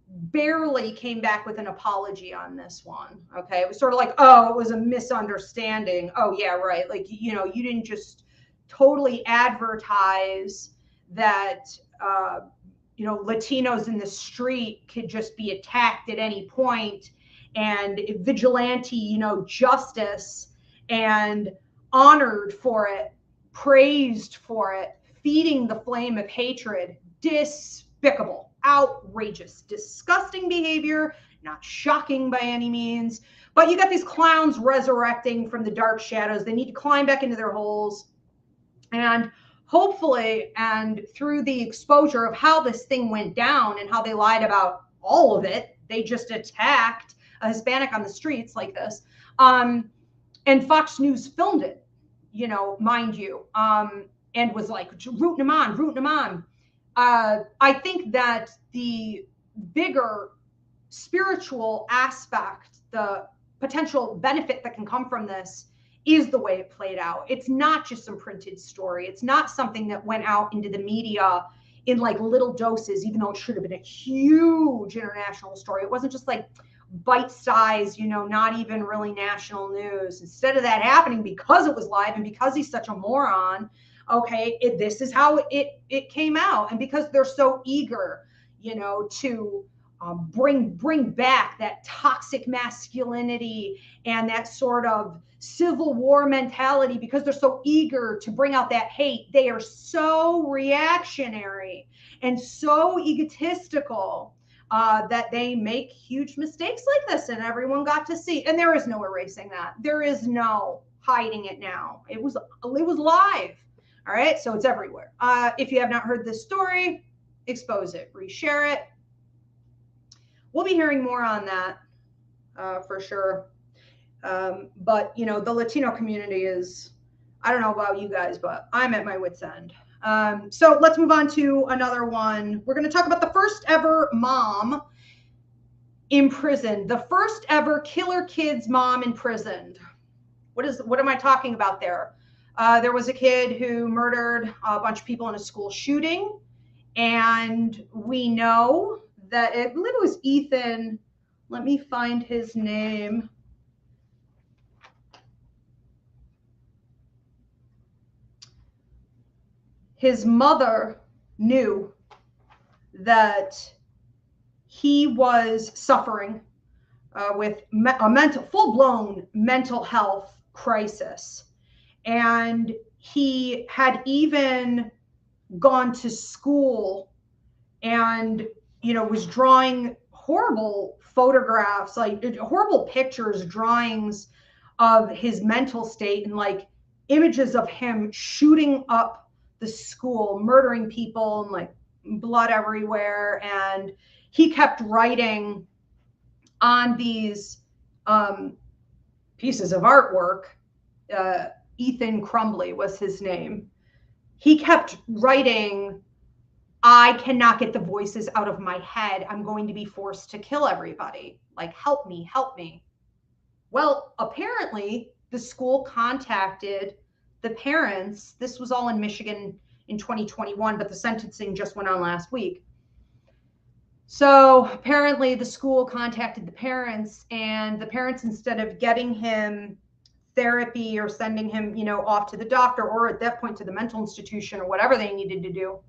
barely came back with an apology on this one. Okay. It was sort of like, oh, it was a misunderstanding. Oh, yeah, right. Like, you know, you didn't just totally advertise that, you know, Latinos in the street could just be attacked at any point, and vigilante, you know, justice, and honored for it, praised for it, feeding the flame of hatred. Despicable, outrageous, disgusting behavior, not shocking by any means. But you got these clowns resurrecting from the dark shadows. They need to climb back into their holes. And hopefully, and through the exposure of how this thing went down and how they lied about all of it, they just attacked a Hispanic on the streets like this. And Fox News filmed it, you know, mind you, and was like rooting them on. I think that the bigger spiritual aspect, the potential benefit that can come from this, is the way it played out. It's not just some printed story. It's not something that went out into the media in like little doses, even though it should have been a huge international story. It wasn't just like bite size, you know, not even really national news. Instead of that happening, because it was live and because he's such a moron, okay, this is how it came out. And because they're so eager, you know, to bring back that toxic masculinity and that sort of Civil War mentality, because they're so eager to bring out that hate, they are so reactionary and so egotistical that they make huge mistakes like this, and everyone got to see. And there is no erasing that. There is no hiding it now. It was live. All right, so it's everywhere. If you have not heard this story, expose it, reshare it. We'll be hearing more on that for sure. But, you know, the Latino community is, I don't know about you guys, but I'm at my wit's end. So let's move on to another one. We're going to talk about the first ever mom imprisoned, the first ever killer kids mom imprisoned. What am I talking about there? There was a kid who murdered a bunch of people in a school shooting, and we know that I believe it was Ethan. Let me find his name. his mother knew that he was suffering with a full-blown mental health crisis. And he had even gone to school and, was drawing horrible photographs, like horrible pictures, drawings of his mental state, and like images of him shooting up the school, murdering people, and like blood everywhere. And he kept writing on these pieces of artwork. Ethan Crumbley was his name. He kept writing, "I cannot get the voices out of my head. I'm going to be forced to kill everybody. Like, help me, help me." Well, apparently the school contacted the parents. This was all in Michigan in 2021, but the sentencing just went on last week. So apparently the school contacted the parents, and the parents, instead of getting him therapy or sending him, off to the doctor, or at that point to the mental institution or whatever they needed to do,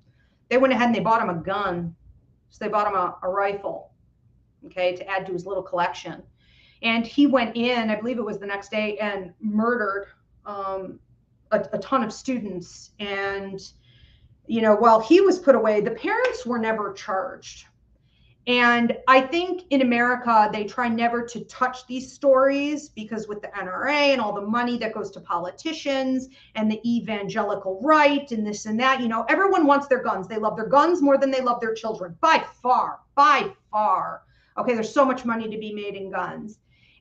they went ahead and they bought him a gun. So they bought him a rifle, okay, to add to his little collection. And he went in, I believe it was the next day, and murdered a ton of students. And, while he was put away, the parents were never charged. And I think in America, they try never to touch these stories, because with the NRA and all the money that goes to politicians and the evangelical right and this and that, everyone wants their guns. They love their guns more than they love their children, by far, by far. Okay, there's so much money to be made in guns.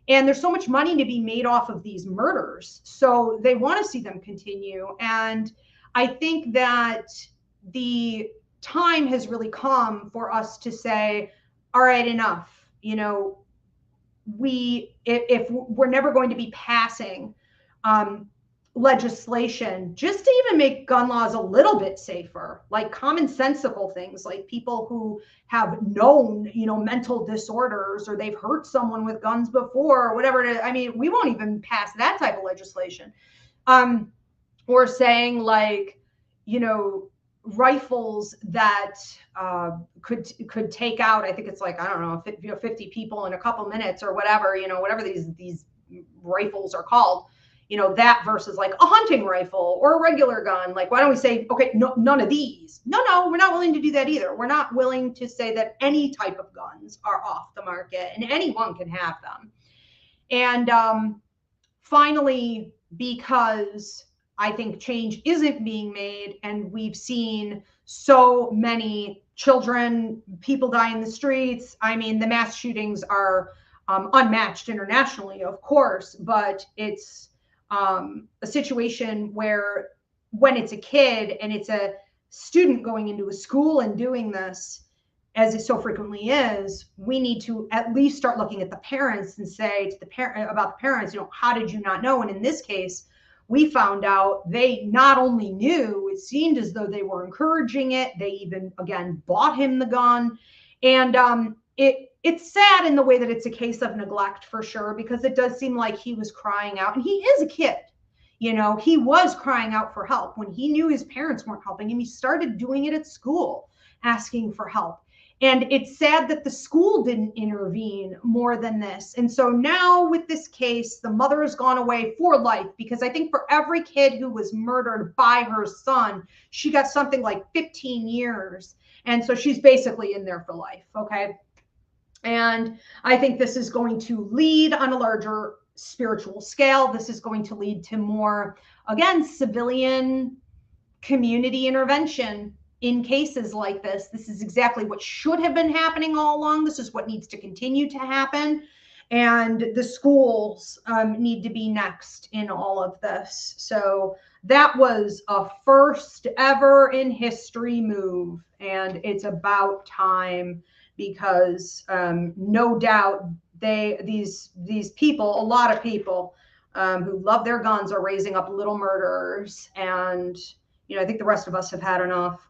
And there's so much money to be made off of these murders. So they want to see them continue. And I think that the time has really come for us to say, all right, enough. If we're never going to be passing legislation just to even make gun laws a little bit safer, like commonsensical things, like people who have known, mental disorders, or they've hurt someone with guns before, or whatever it is. I mean, we won't even pass that type of legislation. Or saying, like, rifles that could take out, I think it's like, I don't know, 50 people in a couple minutes or whatever, whatever these rifles are called, that versus like a hunting rifle or a regular gun. Like, why don't we say, okay, no, none of these? No, we're not willing to do that either. We're not willing to say that any type of guns are off the market and anyone can have them. And finally, because I think change isn't being made, and we've seen so many children, people die in the streets. I mean, the mass shootings are unmatched internationally, of course, but it's a situation where, when it's a kid and it's a student going into a school and doing this, as it so frequently is, we need to at least start looking at the parents and say to the parent about the parents, how did you not know? And in this case, we found out they not only knew, it seemed as though they were encouraging it. They even, again, bought him the gun. And it's sad in the way that it's a case of neglect, for sure, because it does seem like he was crying out, and he is a kid. He was crying out for help when he knew his parents weren't helping him. He started doing it at school, asking for help. And it's sad that the school didn't intervene more than this. And so now with this case, the mother has gone away for life, because I think for every kid who was murdered by her son, she got something like 15 years. And so she's basically in there for life. Okay. And I think this is going to lead on a larger spiritual scale. This is going to lead to more, again, civilian community intervention in cases like this. This is exactly what should have been happening all along. This is what needs to continue to happen. And the schools need to be next in all of this. So that was a first ever in history move. And it's about time, because no doubt these people, a lot of people who love their guns, are raising up little murderers. And, I think the rest of us have had enough.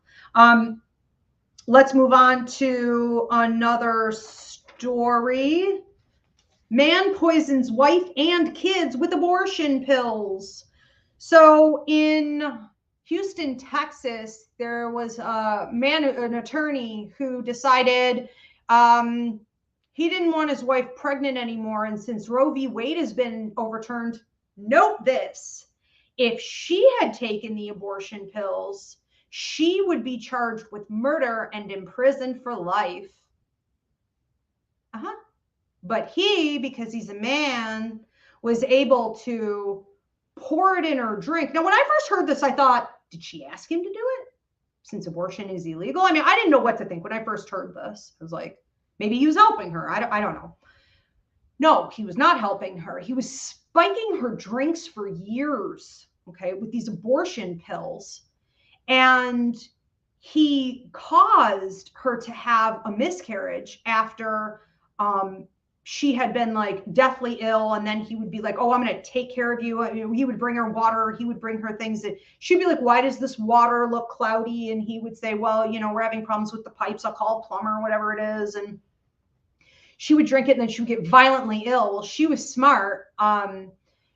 Let's move on to another story. Man poisons wife and kids with abortion pills. So in Houston, Texas, there was an attorney who decided he didn't want his wife pregnant anymore. And since Roe v. Wade has been overturned, note this, if she had taken the abortion pills, she would be charged with murder and imprisoned for life. But he, because he's a man, was able to pour it in her drink. Now, when I first heard this, I thought, did she ask him to do it? Since abortion is illegal? I mean, I didn't know what to think when I first heard this. I was like, maybe he was helping her. I don't know. No, he was not helping her. He was spiking her drinks for years, okay, with these abortion pills. And he caused her to have a miscarriage after she had been like deathly ill. And then he would be like, oh, I'm going to take care of you. He would bring her water. He would bring her things that she'd be like, why does this water look cloudy? And he would say, well, we're having problems with the pipes. I'll call a plumber or whatever it is. And she would drink it and then she would get violently ill. Well, she was smart.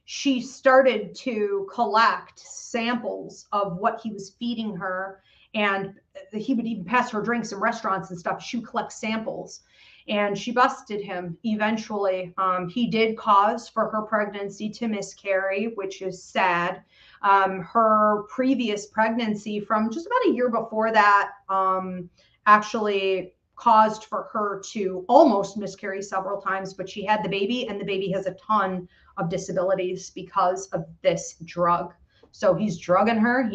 She started to collect samples of what he was feeding her. And he would even pass her drinks in restaurants and stuff. She would collect samples. And she busted him eventually. He did cause for her pregnancy to miscarry, which is sad. Her previous pregnancy from just about a year before that actually caused for her to almost miscarry several times, but she had the baby, and the baby has a ton of disabilities because of this drug. So he's drugging her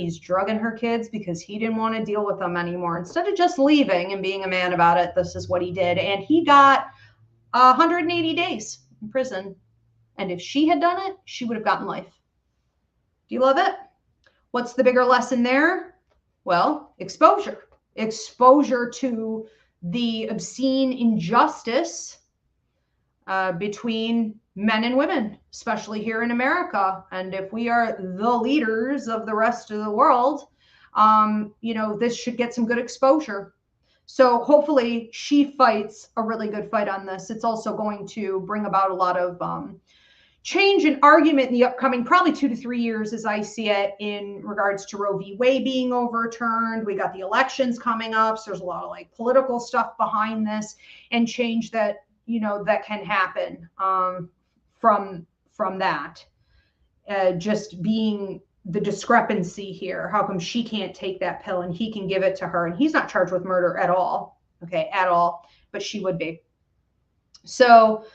kids because he didn't want to deal with them anymore. Instead of just leaving and being a man about it, this is what he did. And he got 180 days in prison. And if she had done it, she would have gotten life. Do you love it? What's the bigger lesson there? Well, exposure. Exposure to the obscene injustice between men and women, especially here in America. And if we are the leaders of the rest of the world, this should get some good exposure. So hopefully she fights a really good fight on this. It's also going to bring about a lot of change and argument in the upcoming probably 2 to 3 years, as I see it, in regards to Roe v. Wade being overturned. We got the elections coming up. So there's a lot of like political stuff behind this and change that, that can happen from that. Just being the discrepancy here. How come she can't take that pill and he can give it to her? And he's not charged with murder at all. Okay, at all. But she would be. So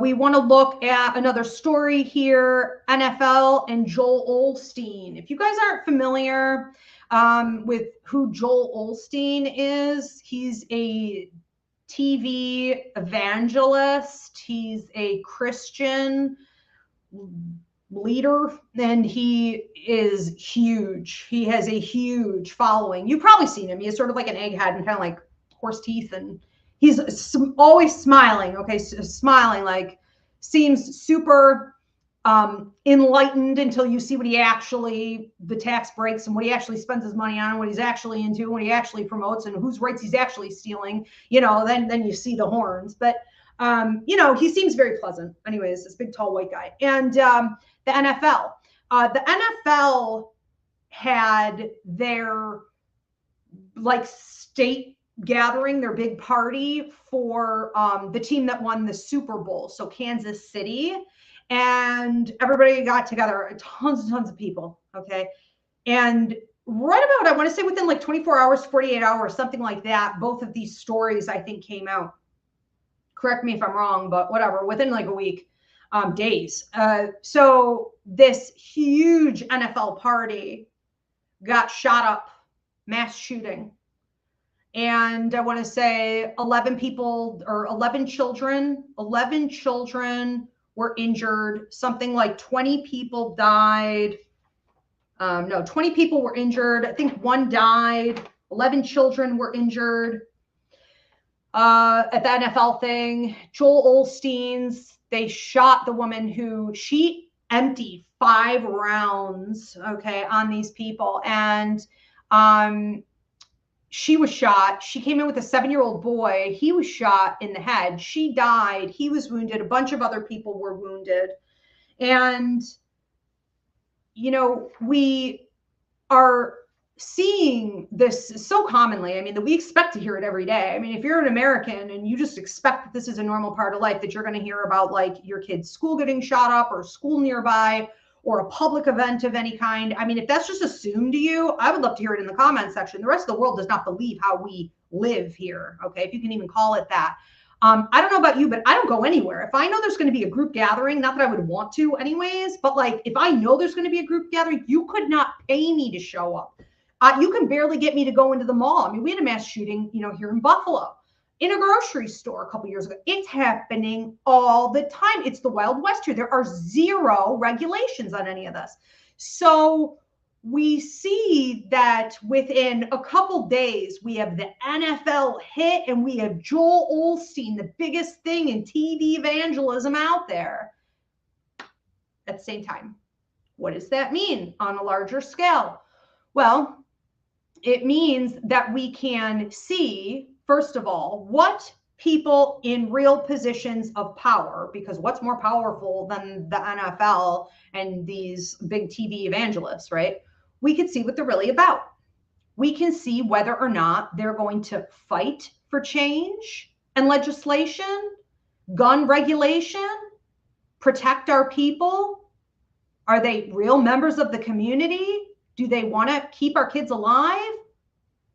we want to look at another story here. NFL and Joel Osteen. If you guys aren't familiar with who Joel Osteen is, he's a TV evangelist. He's a Christian leader, and he is huge. He has a huge following. You've probably seen him. He has sort of like an egghead and kind of like horse teeth, and he's always smiling. Okay, smiling, like seems super enlightened until you see what he actually, the tax breaks and what he actually spends his money on, what he's actually into, what he actually promotes, and whose rights he's actually stealing. Then you see the horns. But he seems very pleasant. Anyways, this big tall white guy. And the NFL. The NFL had their like state gathering, their big party for the team that won the Super Bowl. So Kansas City. And everybody got together, tons and tons of people, okay? And right about, I want to say within like 24 hours, 48 hours, something like that, both of these stories, I think, came out. Correct me if I'm wrong, but whatever, within like a week, days. So this huge NFL party got shot up, mass shooting. And I want to say 11 children were injured. Something like 20 people died. 20 people were injured. I think one died. 11 children were injured at the NFL thing. Joel Osteen's, they shot the woman who, she emptied 5 rounds, okay, on these people. And she was shot. She came in with a 7-year-old boy. He was shot in the head. She died. He was wounded. A bunch of other people were wounded. And, we are seeing this so commonly. I mean, that we expect to hear it every day. I mean, if you're an American and you just expect that this is a normal part of life, that you're going to hear about like your kid's school getting shot up or school nearby or a public event of any kind. I mean, if that's just assumed to you, I would love to hear it in the comment section. The rest of the world does not believe how we live here. Okay. If you can even call it that. I don't know about you, but I don't go anywhere. If I know there's going to be a group gathering, not that I would want to anyways, but like if I know there's going to be a group gathering, you could not pay me to show up. You can barely get me to go into the mall. I mean, we had a mass shooting, here in Buffalo, in a grocery store a couple years ago. It's happening all the time. It's the Wild West here. There are zero regulations on any of this. So we see that within a couple days, we have the NFL hit and we have Joel Osteen, the biggest thing in TV evangelism out there. At the same time, what does that mean on a larger scale? Well, it means that we can see, first of all, what people in real positions of power, because what's more powerful than the NFL and these big TV evangelists, right? We can see what they're really about. We can see whether or not they're going to fight for change and legislation, gun regulation, protect our people. Are they real members of the community? Do they want to keep our kids alive?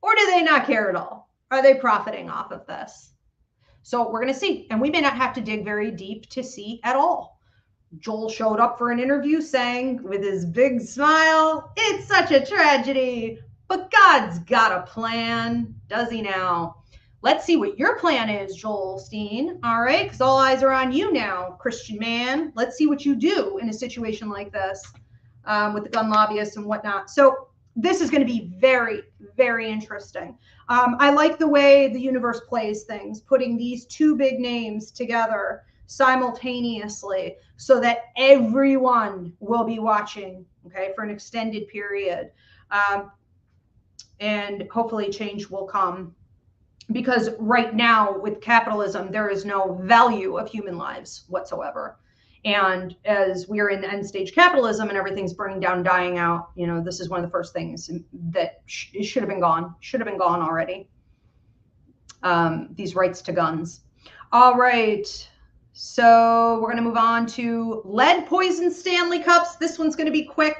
Or do they not care at all? Are they profiting off of this? So we're going to see. And we may not have to dig very deep to see at all. Joel showed up for an interview saying with his big smile, "It's such a tragedy, but God's got a plan." Does he now? Let's see what your plan is, Joel Osteen. All right, because all eyes are on you now, Christian man. Let's see what you do in a situation like this with the gun lobbyists and whatnot. So this is going to be very, very interesting. I like the way the universe plays things, putting these two big names together simultaneously so that everyone will be watching, okay, for an extended period. And hopefully change will come, because right now with capitalism, there is no value of human lives whatsoever. And as we're in the end stage capitalism and everything's burning down, dying out, this is one of the first things that should have been gone already. These rights to guns. All right. So we're going to move on to lead poison Stanley Cups. This one's going to be quick.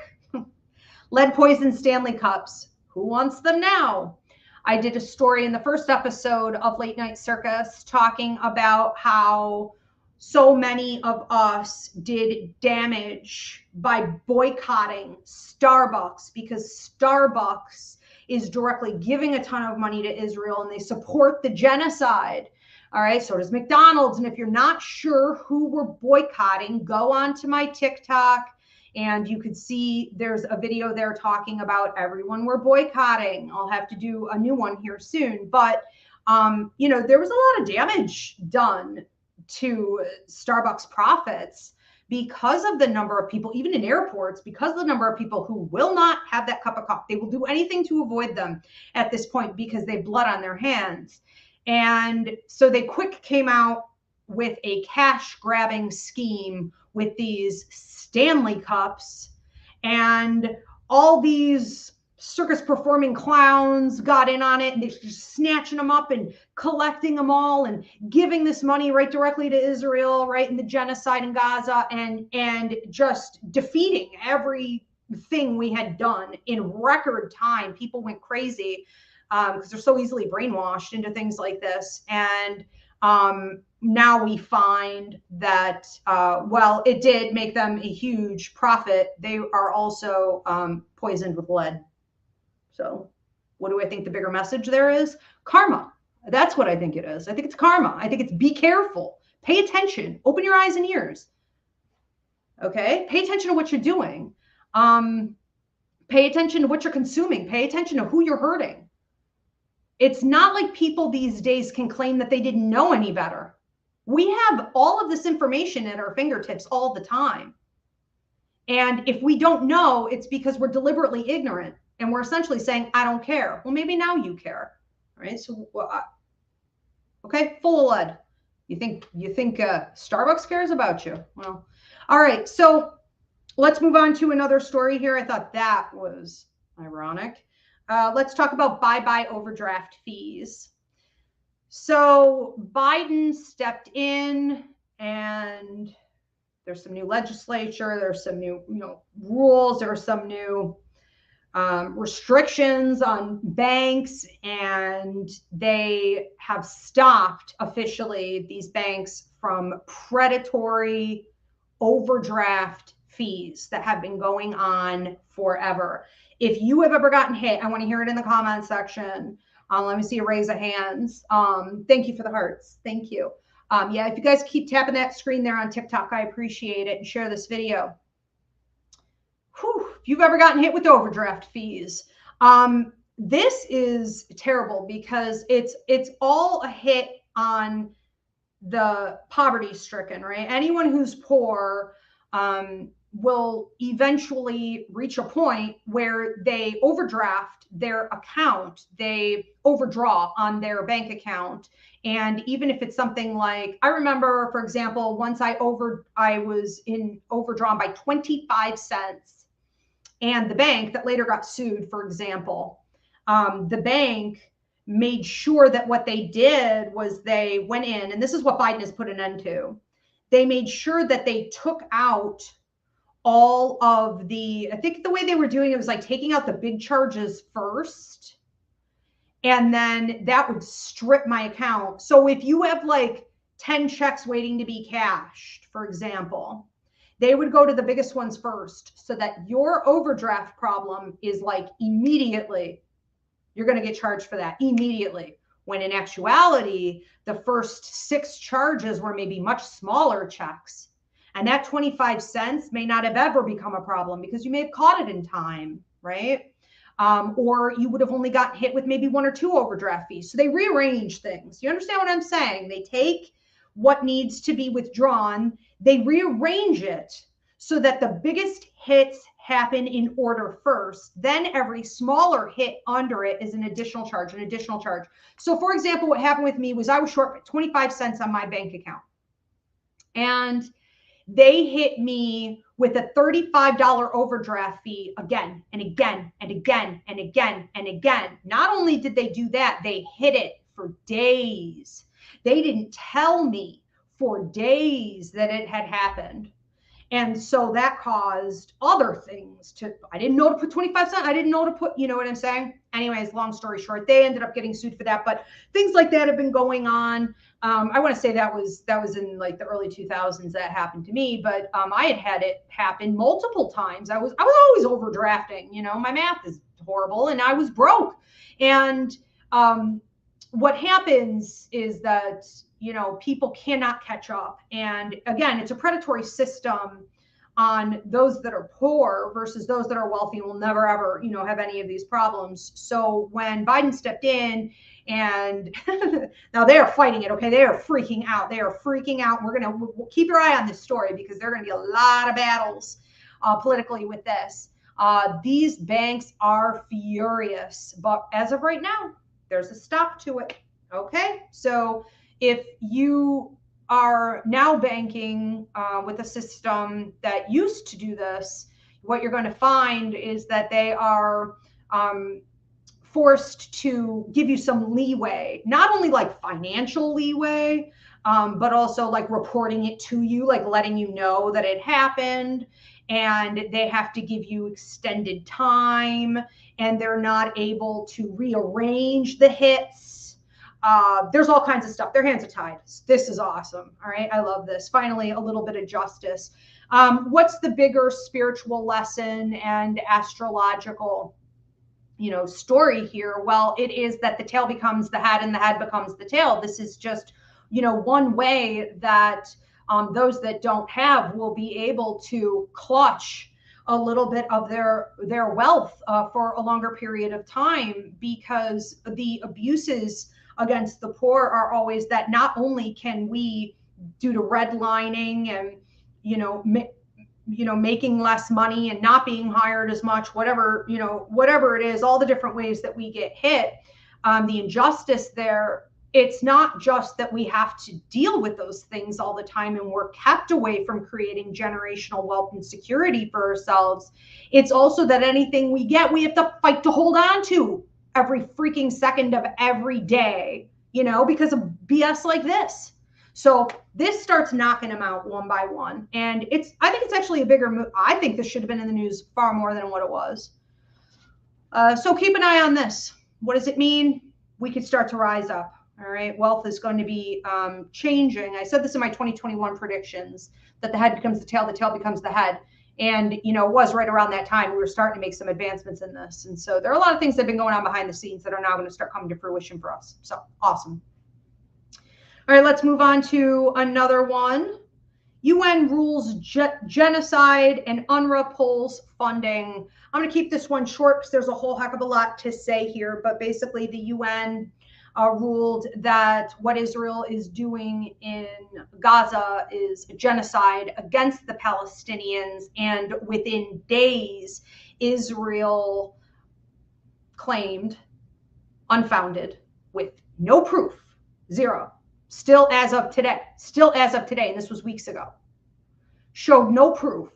Lead poison Stanley Cups. Who wants them now? I did a story in the first episode of Late Night Circus talking about how so many of us did damage by boycotting Starbucks, because Starbucks is directly giving a ton of money to Israel and they support the genocide. All right, so does McDonald's. And if you're not sure who we're boycotting, go on to my TikTok and you could see there's a video there talking about everyone we're boycotting. I'll have to do a new one here soon. But, there was a lot of damage done to Starbucks profits because of the number of people, even in airports, because of the number of people who will not have that cup of coffee. They will do anything to avoid them at this point because they have blood on their hands. And so they quick came out with a cash grabbing scheme with these Stanley Cups, and all these circus performing clowns got in on it, and they're just snatching them up and collecting them all and giving this money right directly to Israel, right, in the genocide in Gaza, and just defeating everything we had done in record time. People went crazy because they're so easily brainwashed into things like this. And now we find that, it did make them a huge profit. They are also poisoned with lead. So what do I think the bigger message there is? Karma. That's what I think it is. I think it's karma. I think it's be careful. Pay attention. Open your eyes and ears. Okay? Pay attention to what you're doing. Pay attention to what you're consuming. Pay attention to who you're hurting. It's not like people these days can claim that they didn't know any better. We have all of this information at our fingertips all the time. And if we don't know, it's because we're deliberately ignorant. And we're essentially saying, I don't care. Well, maybe now you care, right? So, okay, full of lead. You think Starbucks cares about you? Well, all right. So let's move on to another story here. I thought that was Ironic. Let's talk about bye-bye overdraft fees. So Biden stepped in, and there's some new legislature, there's some new, rules, there are some new restrictions on banks, and they have stopped officially these banks from predatory overdraft fees that have been going on forever. If you have ever gotten hit, I want to hear it in the comment section. Let me see a raise of hands. Thank you for the hearts. Thank you. Yeah, if you guys keep tapping that screen there on TikTok, I appreciate it, and share this video. Whew, if you've ever gotten hit with overdraft fees, this is terrible because it's all a hit on the poverty stricken, right? Anyone who's poor will eventually reach a point where they overdraft their account, they overdraw on their bank account. And even if it's something like, I remember, for example, once I was overdrawn by 25 cents, and the bank that later got sued, for example, the bank made sure that what they did was they went in, and this is what Biden has put an end to. They made sure that they took out all of I think the way they were doing it was like taking out the big charges first, and then that would strip my account. So if you have like 10 checks waiting to be cashed, for example, they would go to the biggest ones first so that your overdraft problem is like immediately, you're going to get charged for that immediately. When in actuality, the first 6 charges were maybe much smaller checks. And that 25 cents may not have ever become a problem because you may have caught it in time, right? Or you would have only gotten hit with maybe 1 or 2 overdraft fees. So they rearrange things. You understand what I'm saying? They take what needs to be withdrawn, they rearrange it so that the biggest hits happen in order first. Then every smaller hit under it is an additional charge, an additional charge. So for example, what happened with me was I was short 25 cents on my bank account. And they hit me with a $35 overdraft fee again and again and again and again and again. Not only did they do that, they hit it for days. They didn't tell me for days that it had happened. And so that caused other things I didn't know to put 25 cents. I didn't know to put, you know what I'm saying? Anyways, long story short, they ended up getting sued for that. But things like that have been going on. I want to say that was in like the early 2000s that happened to me, but I had it happen multiple times. I was always overdrafting, my math is horrible and I was broke. And what happens is that, people cannot catch up. And again, it's a predatory system on those that are poor versus those that are wealthy and will never, ever, have any of these problems. So when Biden stepped in, and now they are fighting it. Okay. They are freaking out. They are freaking out. We'll keep your eye on this story because there are going to be a lot of battles politically with this. These banks are furious, but as of right now, there's a stop to it. Okay. So if you are now banking with a system that used to do this, what you're going to find is that they are forced to give you some leeway, not only like financial leeway, but also like reporting it to you, like letting you know that it happened. And they have to give you extended time, and they're not able to rearrange the hits. There's all kinds of stuff. Their hands are tied. This is awesome. All right. I love this. Finally, a little bit of justice. What's the bigger spiritual lesson and astrological, story here? Well, it is that the tail becomes the head and the head becomes the tail. This is just, one way that those that don't have will be able to clutch a little bit of their wealth for a longer period of time, because the abuses against the poor are always that not only can we, due to redlining and, making less money and not being hired as much, whatever it is, all the different ways that we get hit, the injustice there it's not just that we have to deal with those things all the time and we're kept away from creating generational wealth and security for ourselves. It's also that anything we get, we have to fight to hold on to every freaking second of every day, you know, because of BS like this. So this starts knocking them out one by one. And I think it's actually a bigger move. I think this should have been in the news far more than what it was. So keep an eye on this. What does it mean? We could start to rise up. All right. Wealth is going to be changing. I said this in my 2021 predictions, that the head becomes the tail becomes the head. And, you know, it was right around that time we were starting to make some advancements in this. And so there are a lot of things that have been going on behind the scenes that are now going to start coming to fruition for us. So awesome. All right, let's move on to another one. UN rules genocide and UNRWA pulls funding. I'm going to keep this one short because there's a whole heck of a lot to say here. But basically, the UN ruled that what Israel is doing in Gaza is genocide against the Palestinians. And within days, Israel claimed, unfounded, with no proof, zero, still as of today, and this was weeks ago, showed no proof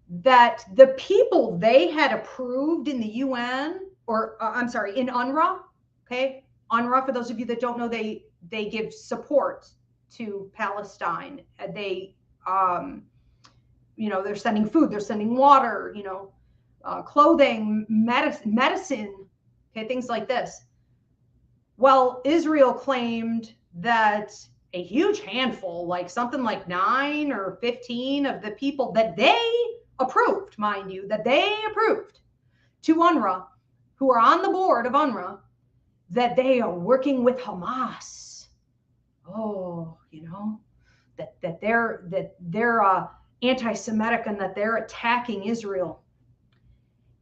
that the people they had approved in the UN, or I'm sorry, in UNRWA, okay? UNRWA, for those of you that don't know, they give support to Palestine. They, you know, they're sending food, they're sending water, you know, clothing, medicine, okay, things like this. Well, Israel claimed that a huge handful, like something like 9 or 15 of the people that they approved, mind you, that they approved to UNRWA, who are on the board of UNRWA, that they are working with Hamas. Oh, you know, that they're anti-Semitic and that they're attacking Israel.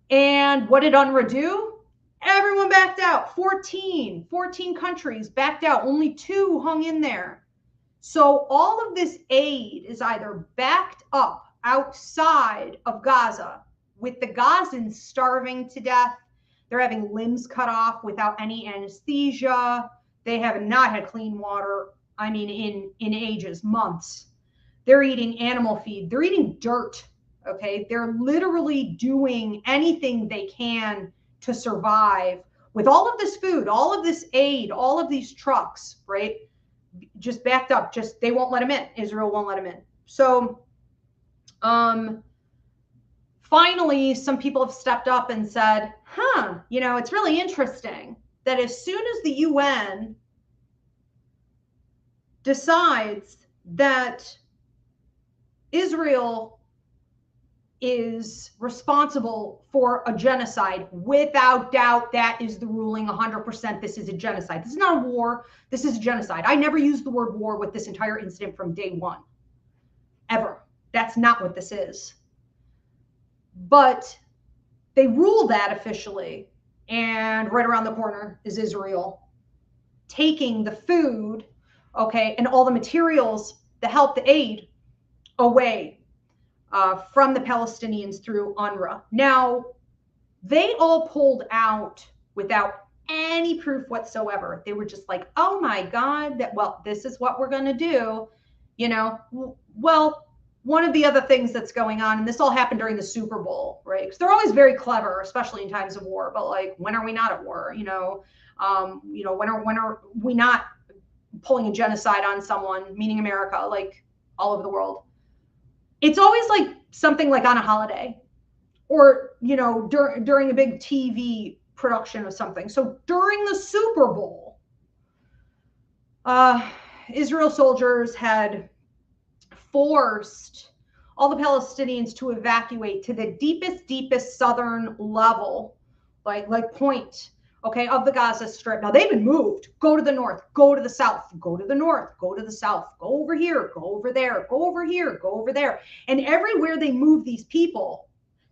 And what did UNRWA do? Everyone backed out. 14 countries backed out. Only 2 hung in there. So all of this aid is either backed up outside of Gaza, with the Gazans starving to death. They're having limbs cut off without any anesthesia. They have not had clean water, I mean, in ages, months. They're eating animal feed. They're eating dirt, okay? They're literally doing anything they can to survive with all of this food, all of this aid, all of these trucks, right? Just backed up. Just, they won't let them in. Israel won't let them in. So finally, some people have stepped up and said, you know, it's really interesting that as soon as the UN decides that Israel is responsible for a genocide, without doubt, that is the ruling, 100%. This is a genocide. This is not a war. This is a genocide. I never used the word war with this entire incident from day one, ever. That's not what this is. But they ruled that officially, and right around the corner is Israel taking the food, okay, and all the materials, the help, the aid away from the Palestinians through UNRWA. Now, they all pulled out without any proof whatsoever. They were just like, oh my God, well, this is what we're going to do. You know, well, one of the other things that's going on, and this all happened during the Super Bowl, right? Because they're always very clever, especially in times of war. But like, when are we not at war? You know, when are we not pulling a genocide on someone, meaning America, like all over the world? It's always like something like on a holiday, or, you know, during a big TV production of something. So during the Super Bowl, Israel soldiers had forced all the Palestinians to evacuate to the deepest southern level, like point, okay, of the Gaza Strip. Now they've been moved. Go to the north, go to the south, go to the north, go to the south, go over here, go over there, go over here, go over there. And everywhere they move these people,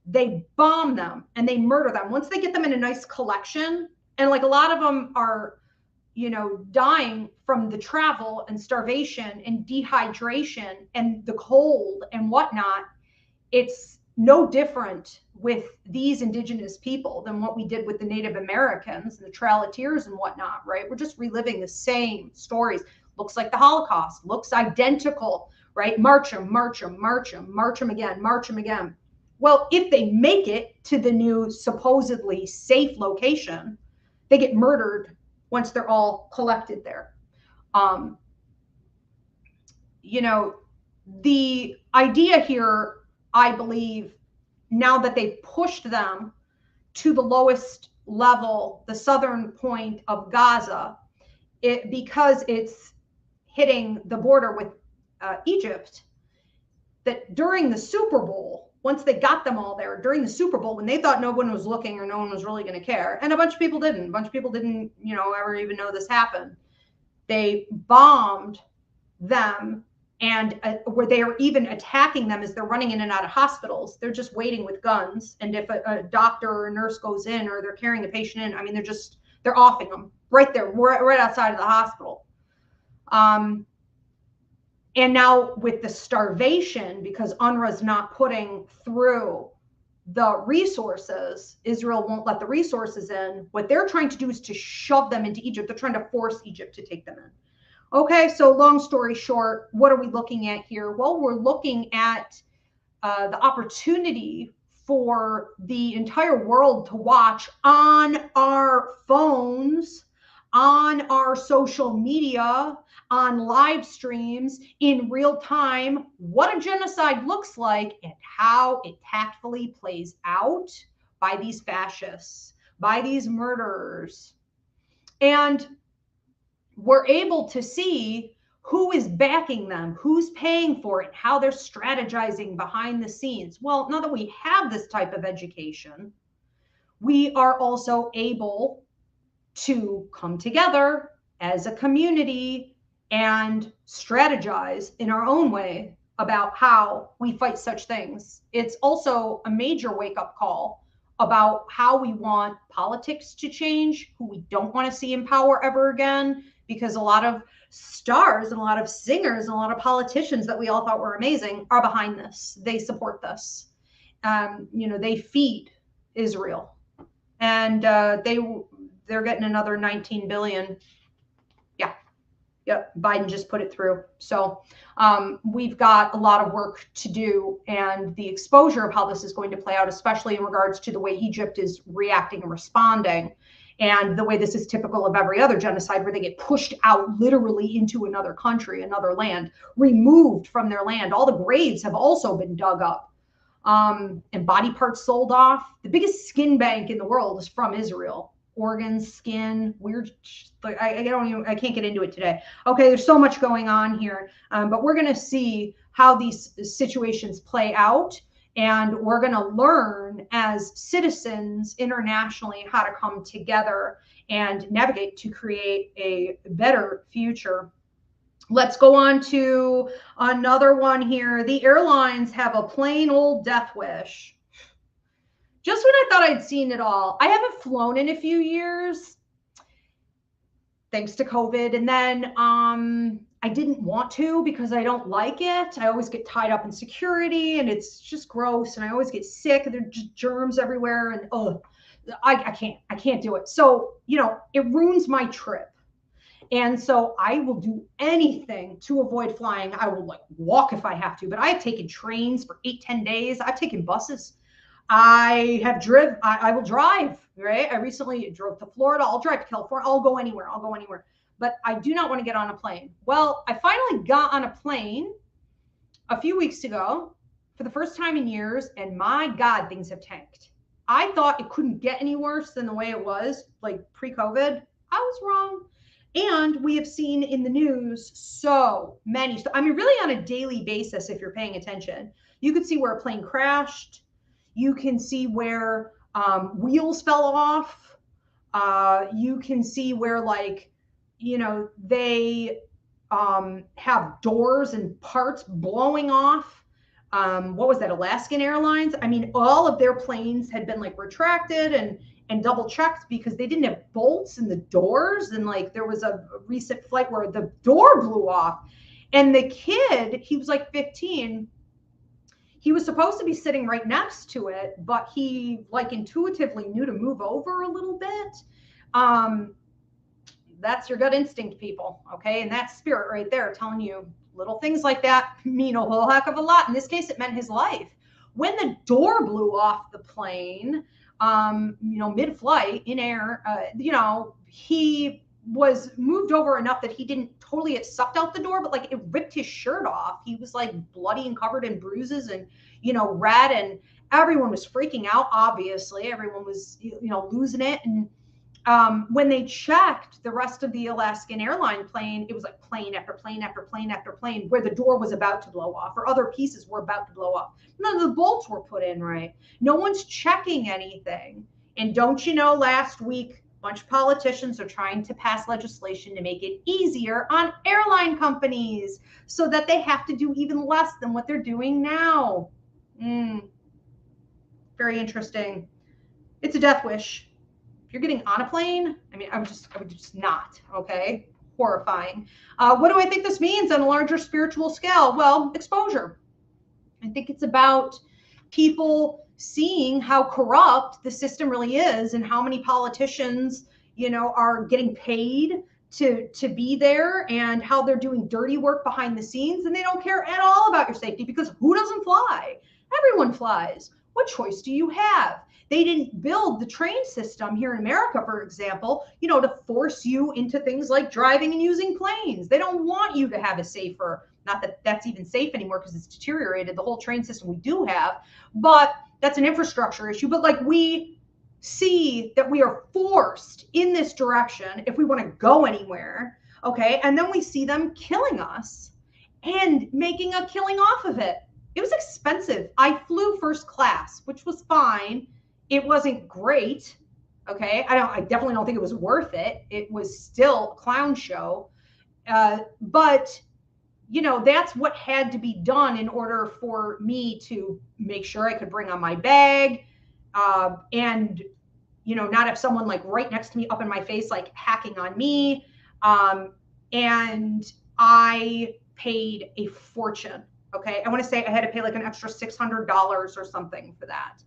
they bomb them and they murder them. Once they get them in a nice collection, and like a lot of them are, you know, dying from the travel and starvation and dehydration and the cold and whatnot, it's no different with these indigenous people than what we did with the Native Americans and the Trail of Tears and whatnot, right? We're just reliving the same stories. Looks like the Holocaust, looks identical, right? March them, march them, march them, march them again, march them again. Well, if they make it to the new supposedly safe location, they get murdered once they're all collected there. You know, the idea here, I believe, now that they've pushed them to the lowest level, the southern point of Gaza, because it's hitting the border with Egypt, that during the Super Bowl, once they got them all there, during the Super Bowl, when they thought no one was looking or no one was really going to care, and a bunch of people didn't, you know, ever even know this happened, they bombed them, and where they are even attacking them as they're running in and out of hospitals. They're just waiting with guns, and if a doctor or a nurse goes in or they're carrying a patient in, I mean, they're offing them right there, right outside of the hospital. And now with the starvation, because UNRWA's not putting through the resources, Israel won't let the resources in. What they're trying to do is to shove them into Egypt. They're trying to force Egypt to take them in. Okay, so long story short, what are we looking at here? Well, we're looking at the opportunity for the entire world to watch on our phones, on our social media, on live streams in real time, what a genocide looks like and how it tactfully plays out by these fascists, by these murderers. And we're able to see who is backing them, who's paying for it, how they're strategizing behind the scenes. Well, now that we have this type of education, we are also able to come together as a community and strategize in our own way about how we fight such things. It's also a major wake-up call about how we want politics to change, who we don't want to see in power ever again, because a lot of stars and a lot of singers and a lot of politicians that we all thought were amazing are behind this. They support this. You know, they feed Israel, and they're getting another 19 billion. Yep, Biden just put it through. So we've got a lot of work to do, and the exposure of how this is going to play out, especially in regards to the way Egypt is reacting and responding, and the way this is typical of every other genocide where they get pushed out literally into another country, another land, removed from their land. All the graves have also been dug up, and body parts sold off. The biggest skin bank in the world is from Israel. Organs, skin, weird, like I can't get into it today. Okay, there's so much going on here, but we're going to see how these situations play out, and we're going to learn as citizens internationally how to come together and navigate to create a better future. Let's go on to another one here. The airlines have a plain old death wish. Just when I thought I'd seen it all. I haven't flown in a few years, thanks to COVID. And then I didn't want to because I don't like it. I always get tied up in security, and it's just gross. And I always get sick, and there's just germs everywhere. And I can't do it. So, you know, it ruins my trip. And so I will do anything to avoid flying. I will like walk if I have to, but I have taken trains for 8-10 days. I've taken buses. I have driven, I will drive, right? I recently drove to Florida. I'll drive to California. I'll go anywhere. But I do not want to get on a plane. Well, I finally got on a plane a few weeks ago for the first time in years. And my God, things have tanked. I thought it couldn't get any worse than the way it was, like pre-COVID. I was wrong. And we have seen in the news so many, I mean, really on a daily basis, if you're paying attention, you could see where a plane crashed. You can see where wheels fell off. You can see where, like, you know, they have doors and parts blowing off. What was that, Alaskan Airlines? I mean, all of their planes had been like retracted and double checked because they didn't have bolts in the doors. And like there was a recent flight where the door blew off. And the kid, he was like 15. He was supposed to be sitting right next to it, but he like intuitively knew to move over a little bit. That's your gut instinct, people. Okay. And that's spirit right there telling you little things like that mean a whole heck of a lot. In this case, it meant his life. When the door blew off the plane, mid-flight in air, he was moved over enough that he didn't totally get sucked out the door, but like it ripped his shirt off. He was like bloody and covered in bruises and, red, and everyone was freaking out. Obviously, everyone was, losing it. And when they checked the rest of the Alaskan airline plane, it was like plane after plane after plane after plane where the door was about to blow off or other pieces were about to blow off. None of the bolts were put in right. No one's checking anything. And don't you know, last week, a bunch of politicians are trying to pass legislation to make it easier on airline companies so that they have to do even less than what they're doing now. Very interesting. It's a death wish. You're getting on a plane. I mean, I would just not. Okay. Horrifying. What do I think this means on a larger spiritual scale? Well, exposure. I think it's about people seeing how corrupt the system really is and how many politicians, are getting paid to be there and how they're doing dirty work behind the scenes. And they don't care at all about your safety because who doesn't fly? Everyone flies. What choice do you have? They didn't build the train system here in America, for example, to force you into things like driving and using planes. They don't want you to have a safer, not that that's even safe anymore because it's deteriorated, the whole train system we do have, but that's an infrastructure issue. But like we see that we are forced in this direction if we want to go anywhere, okay? And then we see them killing us and making a killing off of it. It was expensive. I flew first class, which was fine. It wasn't great. Okay. I definitely don't think it was worth it. It was still a clown show. But that's what had to be done in order for me to make sure I could bring on my bag, and, not have someone like right next to me up in my face, like hacking on me. And I paid a fortune. Okay. I want to say I had to pay like an extra $600 or something for that.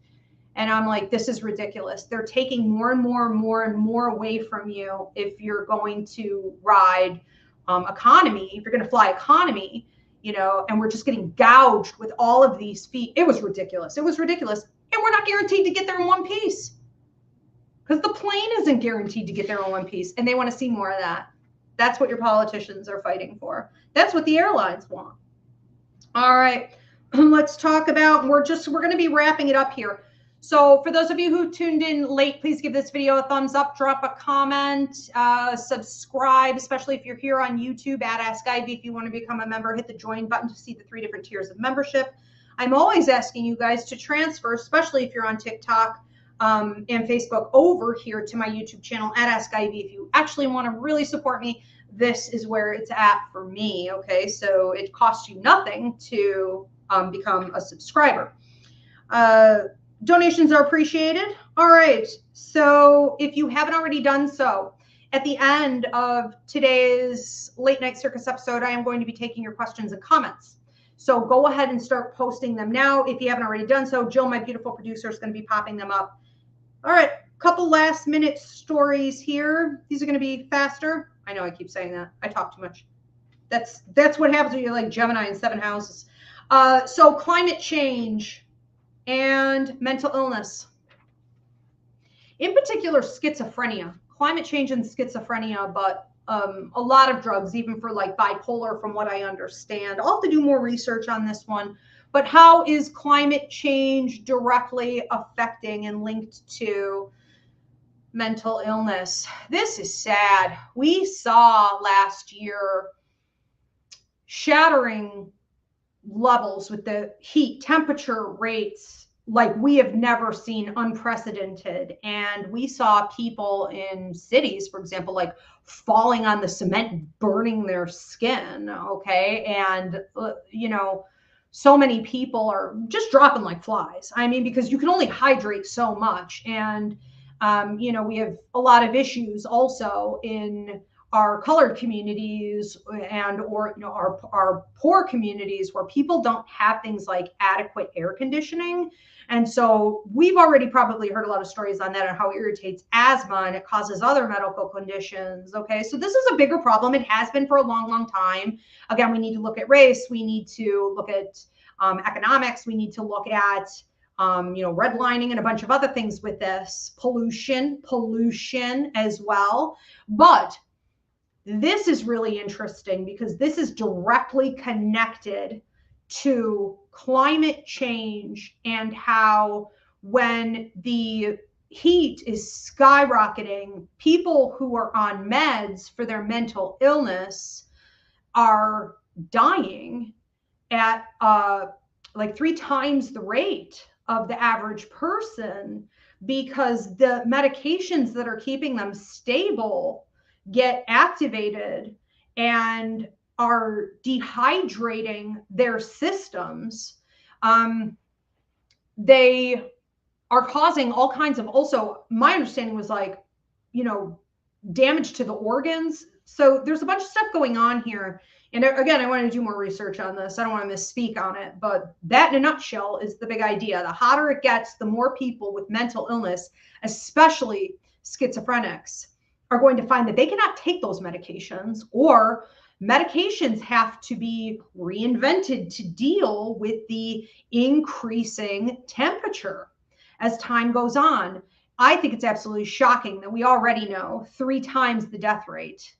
And I'm like, this is ridiculous. They're taking more and more and more and more away from you if you're going to ride economy, if you're going to fly economy, and we're just getting gouged with all of these fees. It was ridiculous. It was ridiculous. And we're not guaranteed to get there in one piece because the plane isn't guaranteed to get there in one piece. And they want to see more of that. That's what your politicians are fighting for. That's what the airlines want. All right. Let's talk about, we're going to be wrapping it up here. So for those of you who tuned in late, please give this video a thumbs up, drop a comment, subscribe, especially if you're here on YouTube at Ask Ivy. If you want to become a member, hit the join button to see the 3 different tiers of membership. I'm always asking you guys to transfer, especially if you're on TikTok and Facebook, over here to my YouTube channel at Ask Ivy. If you actually want to really support me, this is where it's at for me. Okay, so it costs you nothing to become a subscriber. Donations are appreciated. All right. So if you haven't already done so, at the end of today's Late Night Circus episode, I am going to be taking your questions and comments. So go ahead and start posting them now. If you haven't already done so, Jill, my beautiful producer, is going to be popping them up. All right. Couple last minute stories here. These are going to be faster. I know I keep saying that. I talk too much. That's what happens when you're like Gemini in 7 houses. So climate change and mental illness, in particular schizophrenia, climate change and schizophrenia, but a lot of drugs, even for like bipolar, from what I understand. I'll have to do more research on this one, but how is climate change directly affecting and linked to mental illness? This is sad. We saw last year shattering levels with the heat, temperature rates like we have never seen, unprecedented. And we saw people in cities, for example, like falling on the cement, burning their skin. Okay. And, so many people are just dropping like flies. I mean, because you can only hydrate so much. And, we have a lot of issues also in our colored communities and or our poor communities where people don't have things like adequate air conditioning. And so we've already probably heard a lot of stories on that and how it irritates asthma and it causes other medical conditions. Okay, so this is a bigger problem. It has been for a long, long time. Again, we need to look at race. We need to look at economics. We need to look at redlining and a bunch of other things with this. Pollution as well. But this is really interesting because this is directly connected to climate change and how when the heat is skyrocketing, people who are on meds for their mental illness are dying at like 3 times the rate of the average person because the medications that are keeping them stable get activated and are dehydrating their systems. They are causing all kinds of, also my understanding was like, damage to the organs. So there's a bunch of stuff going on here. And again, I want to do more research on this. I don't want to misspeak on it, but that in a nutshell is the big idea. The hotter it gets, the more people with mental illness, especially schizophrenics, are going to find that they cannot take those medications, or medications have to be reinvented to deal with the increasing temperature as time goes on. I think it's absolutely shocking that we already know 3 times the death rate.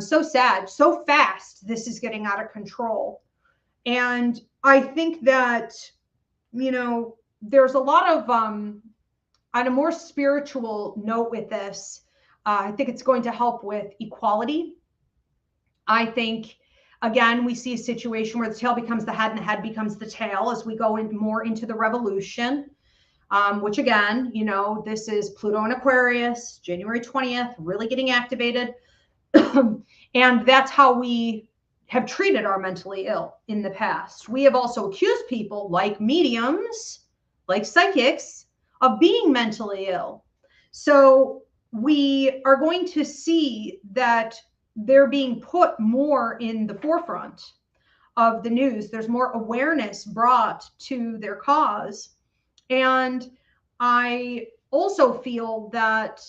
So sad, so fast, this is getting out of control. And I think that, there's a lot of, on a more spiritual note with this, I think it's going to help with equality. I think, again, we see a situation where the tail becomes the head and the head becomes the tail as we go more into the revolution, which again, this is Pluto in Aquarius, January 20th, really getting activated. And that's how we have treated our mentally ill in the past. We have also accused people like mediums, like psychics, of being mentally ill. So we are going to see that they're being put more in the forefront of the news. There's more awareness brought to their cause. And I also feel that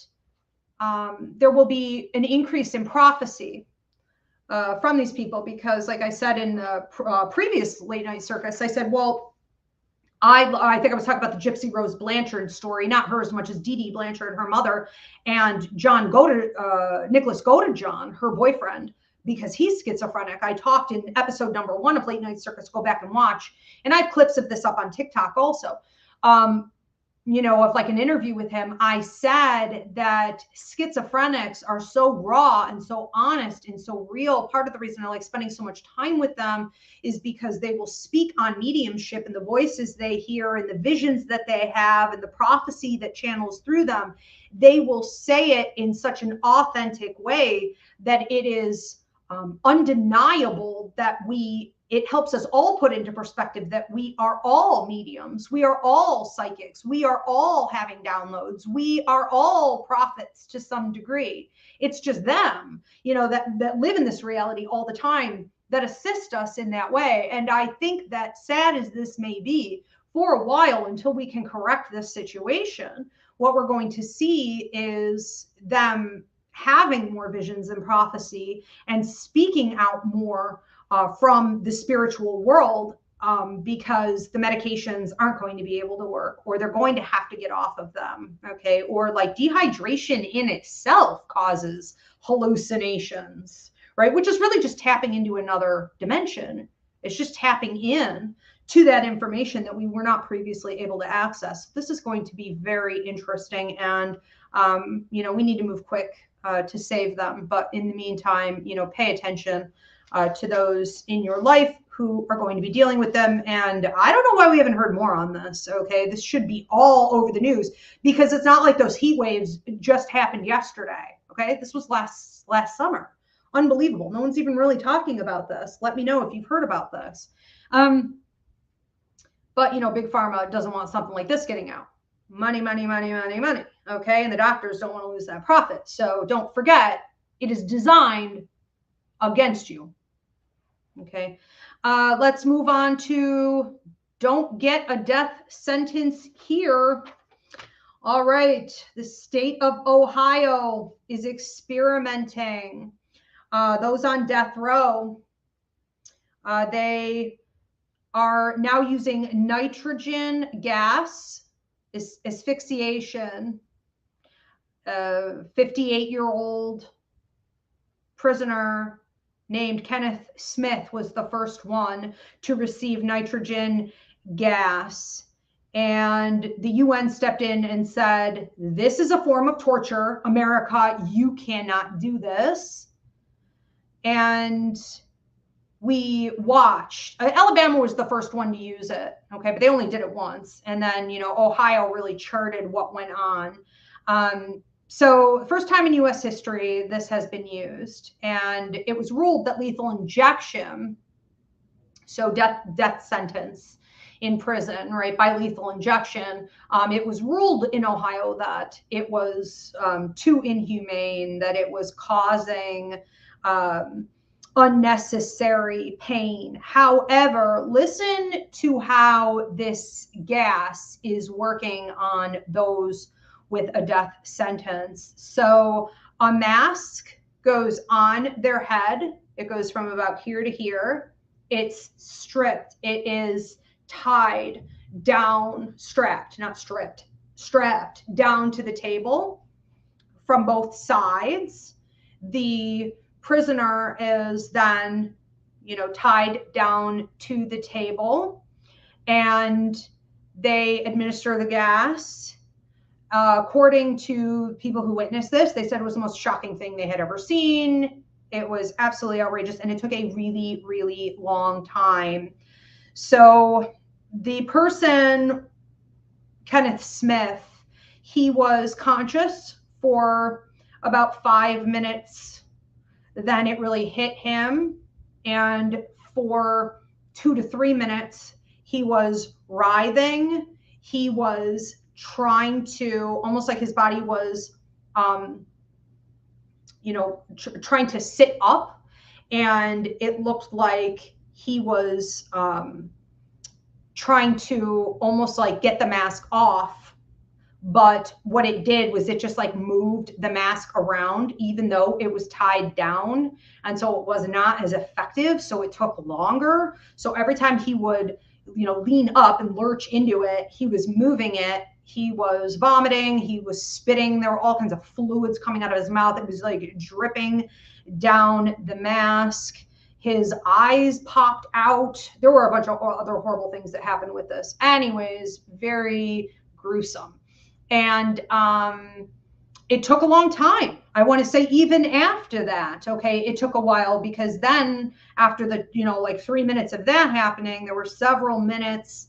there will be an increase in prophecy from these people, because like I said in the previous Late Night Circus, I said, well, I think I was talking about the Gypsy Rose Blanchard story, not her as much as Dee Dee Blanchard, her mother, and Nicholas Godejohn, her boyfriend, because he's schizophrenic. I talked in episode number 1 of Late Night Circus, go back and watch. And I have clips of this up on TikTok also. Of like an interview with him, I said that schizophrenics are so raw and so honest and so real. Part of the reason I like spending so much time with them is because they will speak on mediumship and the voices they hear and the visions that they have and the prophecy that channels through them. They will say it in such an authentic way that it is undeniable that it helps us all put into perspective that we are all mediums. We are all psychics. We are all having downloads. We are all prophets to some degree. It's just them, that live in this reality all the time that assist us in that way. And I think that, sad as this may be, for a while, until we can correct this situation, what we're going to see is them having more visions and prophecy and speaking out more from the spiritual world, because the medications aren't going to be able to work, or they're going to have to get off of them. Okay. Or like dehydration in itself causes hallucinations, right? Which is really just tapping into another dimension. It's just tapping in to that information that we were not previously able to access. This is going to be very interesting. And, we need to move quick to save them. But in the meantime, pay attention to those in your life who are going to be dealing with them. And I don't know why we haven't heard more on this. Okay. This should be all over the news, because it's not like those heat waves just happened yesterday. Okay. This was last summer. Unbelievable. No one's even really talking about this. Let me know if you've heard about this. But Big Pharma doesn't want something like this getting out. Money, money, money, money, money. Okay. And the doctors don't want to lose that profit. So don't forget, It is designed against you. Okay. Let's move on to don't get a death sentence here. All right. The state of Ohio is experimenting. Those on death row, they are now using nitrogen gas asphyxiation. 58-year-old prisoner named Kenneth Smith was the first one to receive nitrogen gas. And the UN stepped in and said, this is a form of torture. America, you cannot do this. And we watched. Alabama was the first one to use it, okay, but they only did it once. And then, you know, Ohio really charted what went on. So first time in U.S. history, this has been used, and it was ruled that lethal injection, so death sentence in prison, right, by lethal injection, it was ruled in Ohio that it was too inhumane, that it was causing unnecessary pain. However, listen to how this gas is working on those with a death sentence. So a mask goes on their head. It goes from about here to here. It's stripped. It is tied down, strapped, not stripped, strapped down to the table from both sides. The prisoner is then, you know, tied down to the table, and they administer the gas. According to people who witnessed this, they said it was the most shocking thing they had ever seen. It was absolutely outrageous, and it took a really, really long time. So the person, Kenneth Smith, he was conscious for about 5 minutes. Then it really hit him. And for 2 to 3 minutes, he was writhing. He was trying to, almost like his body was, you know, trying to sit up. And it looked like he was trying to almost like get the mask off. But what it did was it just like moved the mask around, even though it was tied down. And so it was not as effective. So it took longer. So every time he would, you know, lean up and lurch into it, he was moving it. He was vomiting. He was spitting. There were all kinds of fluids coming out of his mouth. It was like dripping down the mask. His eyes popped out. There were a bunch of other horrible things that happened with this. Anyways, very gruesome. And it took a long time. I want to say even after that, okay, it took a while, because then after the, you know, like 3 minutes of that happening, there were several minutes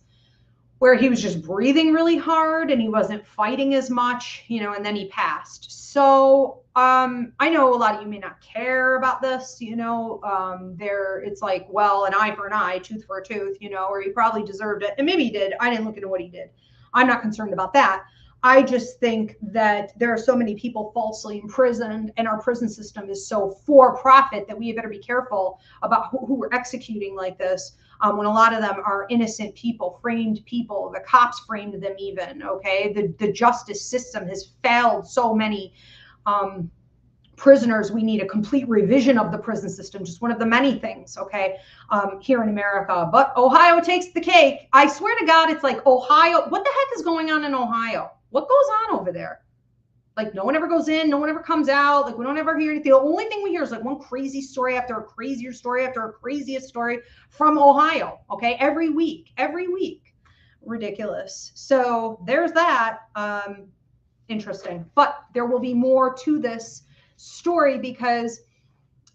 where he was just breathing really hard and he wasn't fighting as much, you know, and then he passed. So I know a lot of you may not care about this, you know, it's like, well, an eye for an eye, tooth for a tooth, you know, or he probably deserved it. And maybe he did. I didn't look into what he did. I'm not concerned about that. I just think that there are so many people falsely imprisoned, and our prison system is so for profit that we better be careful about who we're executing like this, when a lot of them are innocent people, framed people. The cops framed them even, okay? The justice system has failed so many prisoners. We need a complete revision of the prison system, just one of the many things, okay, here in America. But Ohio takes the cake. I swear to God, it's like Ohio. What the heck is going on in Ohio? What goes on over there? Like, no one ever goes in, no one ever comes out. Like, we don't ever hear anything. The only thing we hear is like one crazy story after a crazier story after a craziest story from Ohio, okay? Every week. Ridiculous. So there's that. Interesting. But there will be more to this story, because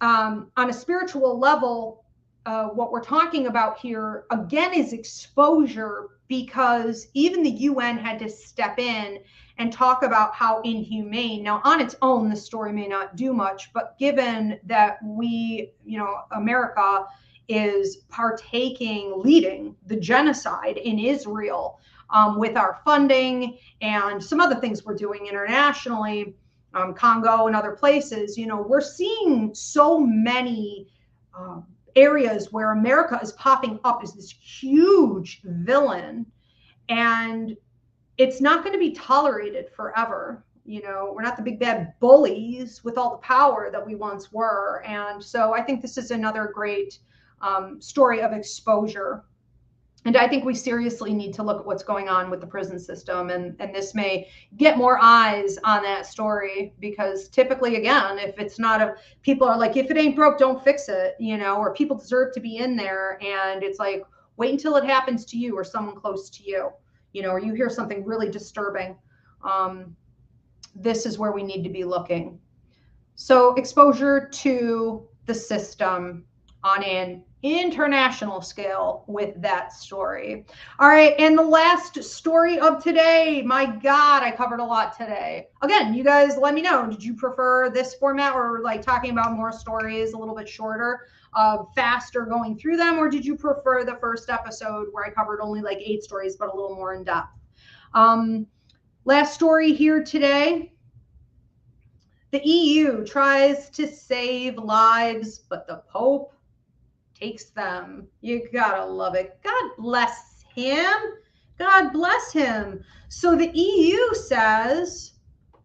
on a spiritual level, what we're talking about here, again, is exposure, because even the UN had to step in and talk about how inhumane. Now, on its own, the story may not do much, but given that we, you know, America is leading the genocide in Israel with our funding and some other things we're doing internationally, Congo and other places, we're seeing so many areas where America is popping up as this huge villain, and it's not going to be tolerated forever. We're not the big bad bullies with all the power that we once were. And so I think this is another great story of exposure. And I think we seriously need to look at what's going on with the prison system. And this may get more eyes on that story, because typically, again, if it's not people are like, if it ain't broke, don't fix it, or people deserve to be in there. And it's like, wait until it happens to you or someone close to you, or you hear something really disturbing. This is where we need to be looking. So exposure to the system on an international scale with that story. All right, and the last story of today, my God, I covered a lot today. Again, you guys let me know, did you prefer this format, or like talking about more stories a little bit shorter, faster going through them, or did you prefer the first episode where I covered only like 8 stories but a little more in depth? Last story here today. The EU tries to save lives, but the Pope takes them. You gotta love it. God bless him. God bless him. So the EU says,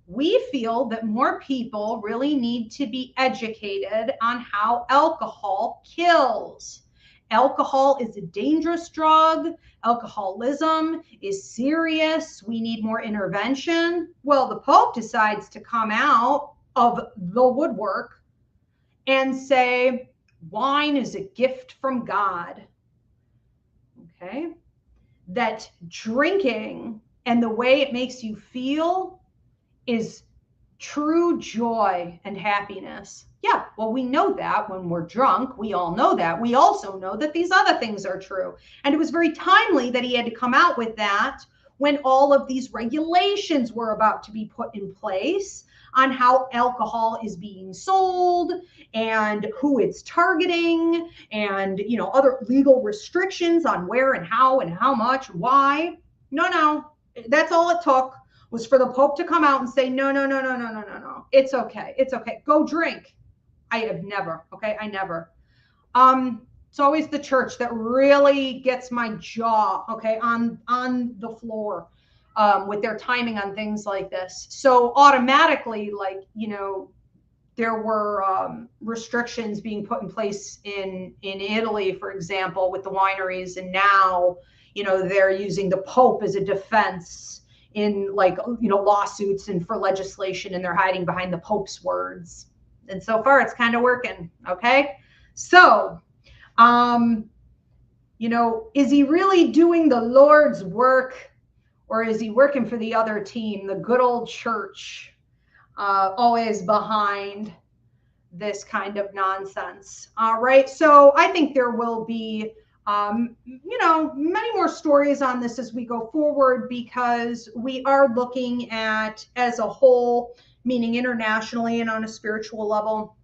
we feel that more people really need to be educated on how alcohol kills. Alcohol is a dangerous drug. Alcoholism is serious. We need more intervention. Well, the Pope decides to come out of the woodwork and say, wine is a gift from God. Okay? That drinking and the way it makes you feel is true joy and happiness. Yeah, well, we know that when we're drunk. We all know that. We also know that these other things are true. And it was very timely that he had to come out with that when all of these regulations were about to be put in place on how alcohol is being sold and who it's targeting, and other legal restrictions on where and how much, why. No, that's all it took was for the Pope to come out and say, no. It's okay. It's okay. Go drink. I have never. Okay. I never. It's always the church that really gets my jaw, okay, on the floor with their timing on things like this. So automatically, there were restrictions being put in place in Italy, for example, with the wineries. And now, they're using the Pope as a defense in lawsuits and for legislation, and they're hiding behind the Pope's words. And so far it's kind of working. Okay. So, is he really doing the Lord's work, or is he working for the other team, the good old church, always behind this kind of nonsense? All right. So I think there will be many more stories on this as we go forward, because we are looking at, as a whole, meaning internationally and on a spiritual level,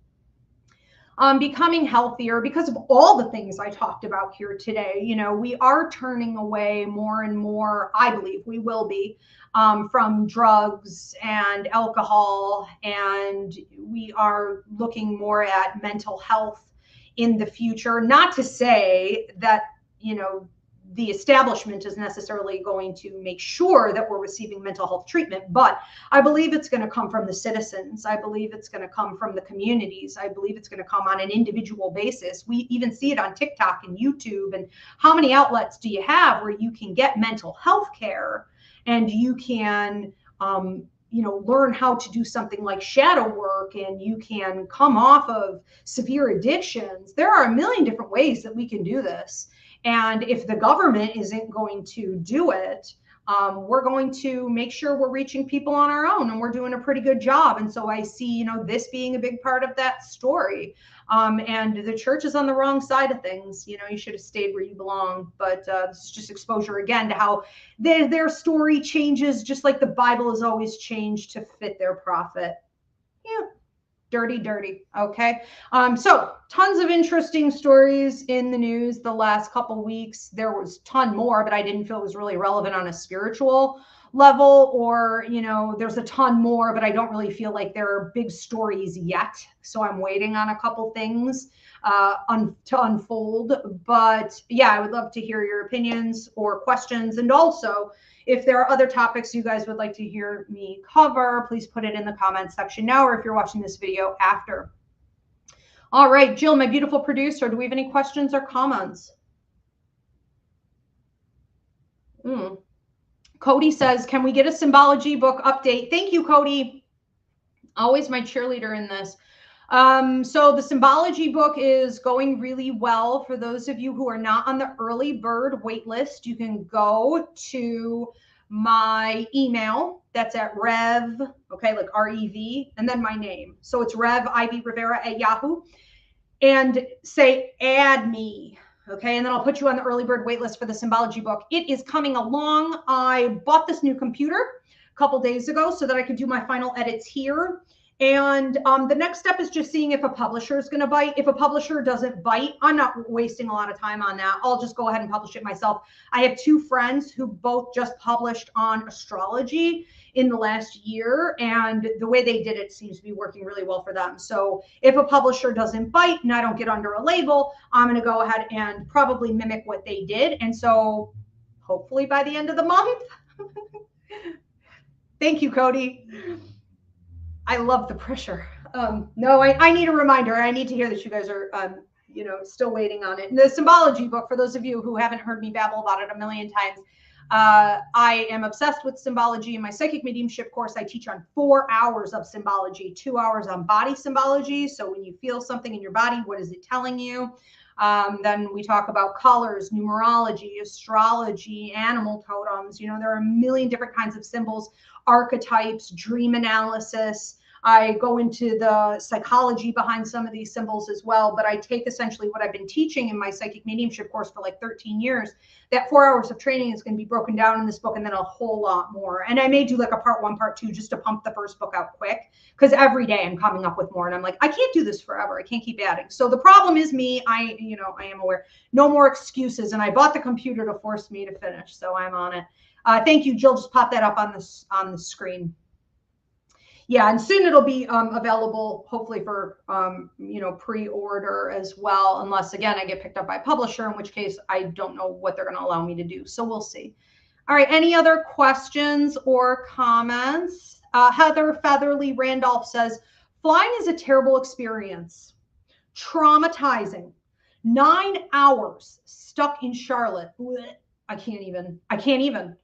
becoming healthier because of all the things I talked about here today. We are turning away more and more, I believe we will be, from drugs and alcohol, and we are looking more at mental health in the future. Not to say that, the establishment is necessarily going to make sure that we're receiving mental health treatment, but I believe it's going to come from the citizens. I believe it's going to come from the communities. I believe it's going to come on an individual basis. We even see it on TikTok and YouTube. And how many outlets do you have where you can get mental health care, and you can learn how to do something like shadow work, and you can come off of severe addictions? There are a million different ways that we can do this. And if the government isn't going to do it, we're going to make sure we're reaching people on our own, and we're doing a pretty good job. And so I see, this being a big part of that story. And the church is on the wrong side of things. You should have stayed where you belong. But this is just exposure again to how their story changes, just like the Bible has always changed to fit their profit. Yeah. Dirty. Okay. So tons of interesting stories in the news the last couple weeks. There was a ton more, but I didn't feel it was really relevant on a spiritual level, or, you know, there's a ton more, but I don't really feel like there are big stories yet. So I'm waiting on a couple things to unfold. But yeah, I would love to hear your opinions or questions. And also, if there are other topics you guys would like to hear me cover, please put it in the comments section now, or if you're watching this video after. All right, Jill, my beautiful producer, do we have any questions or comments? Cody says, can we get a symbology book update? Thank you, Cody. Always my cheerleader in this. So the symbology book is going really well. For those of you who are not on the early bird wait list, you can go to my email. That's at Rev, okay, like R-E-V, and then my name. So it's Rev Ivy Rivera at Yahoo, and say, add me. Okay, and then I'll put you on the early bird waitlist for the symbology book. It is coming along. I bought this new computer a couple days ago so that I could do my final edits here. And the next step is just seeing if a publisher is going to bite. If a publisher doesn't bite, I'm not wasting a lot of time on that. I'll just go ahead and publish it myself. I have two friends who both just published on astrology in the last year, and the way they did it seems to be working really well for them. So if a publisher doesn't bite and I don't get under a label, I'm going to go ahead and probably mimic what they did. And so hopefully by the end of the month. Thank you, Cody. I love the pressure. No, I need a reminder. I need to hear that you guys are, you know, still waiting on it. And the symbology book, for those of you who haven't heard me babble about it a million times, I am obsessed with symbology. In my psychic mediumship course, I teach on 4 hours of symbology, 2 hours on body symbology. So when you feel something in your body, what is it telling you? Then we talk about colors, numerology, astrology, animal totems. You know, there are a million different kinds of symbols, archetypes, dream analysis. I go into the psychology behind some of these symbols as well, but I take essentially what I've been teaching in my psychic mediumship course for like 13 years. That 4 hours of training is going to be broken down in this book, and then a whole lot more. And I may do like a part 1, part 2, just to pump the first book out quick, because every day I'm coming up with more, and I'm like, I can't do this forever. I can't keep adding. So the problem is me. I am aware. No more excuses. And I bought the computer to force me to finish, so I'm on it. Thank you, Jill. Just pop that up on the screen. Yeah, and soon it'll be available, hopefully for pre-order as well, unless again I get picked up by a publisher, in which case I don't know what they're going to allow me to do. So we'll see. All right, any other questions or comments? Heather Featherly Randolph says, flying is a terrible experience, traumatizing. 9 hours stuck in Charlotte. Blech. I can't even.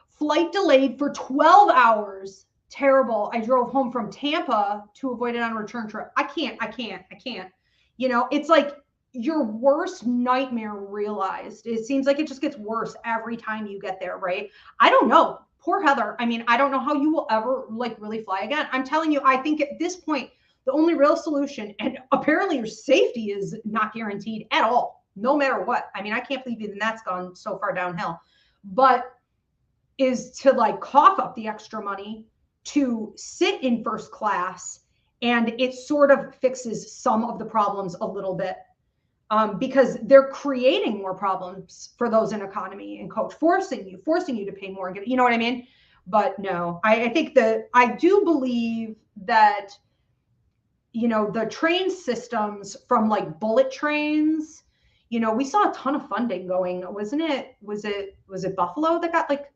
Flight delayed for 12 hours. Terrible. I drove home from Tampa to avoid it on a return trip. I can't. You know, it's like your worst nightmare realized. It seems like it just gets worse every time you get there, right? I don't know. Poor Heather. I mean, I don't know how you will ever like really fly again. I'm telling you, I think at this point, the only real solution, and apparently your safety is not guaranteed at all, no matter what. I mean, I can't believe even that's gone so far downhill, but is to like cough up the extra money to sit in first class, and it sort of fixes some of the problems a little bit, because they're creating more problems for those in economy and coach, forcing you to pay more and get, you know what I mean? But no, I think that I do believe that, you know, the train systems from like bullet trains, you know, we saw a ton of funding going, was it Buffalo that got like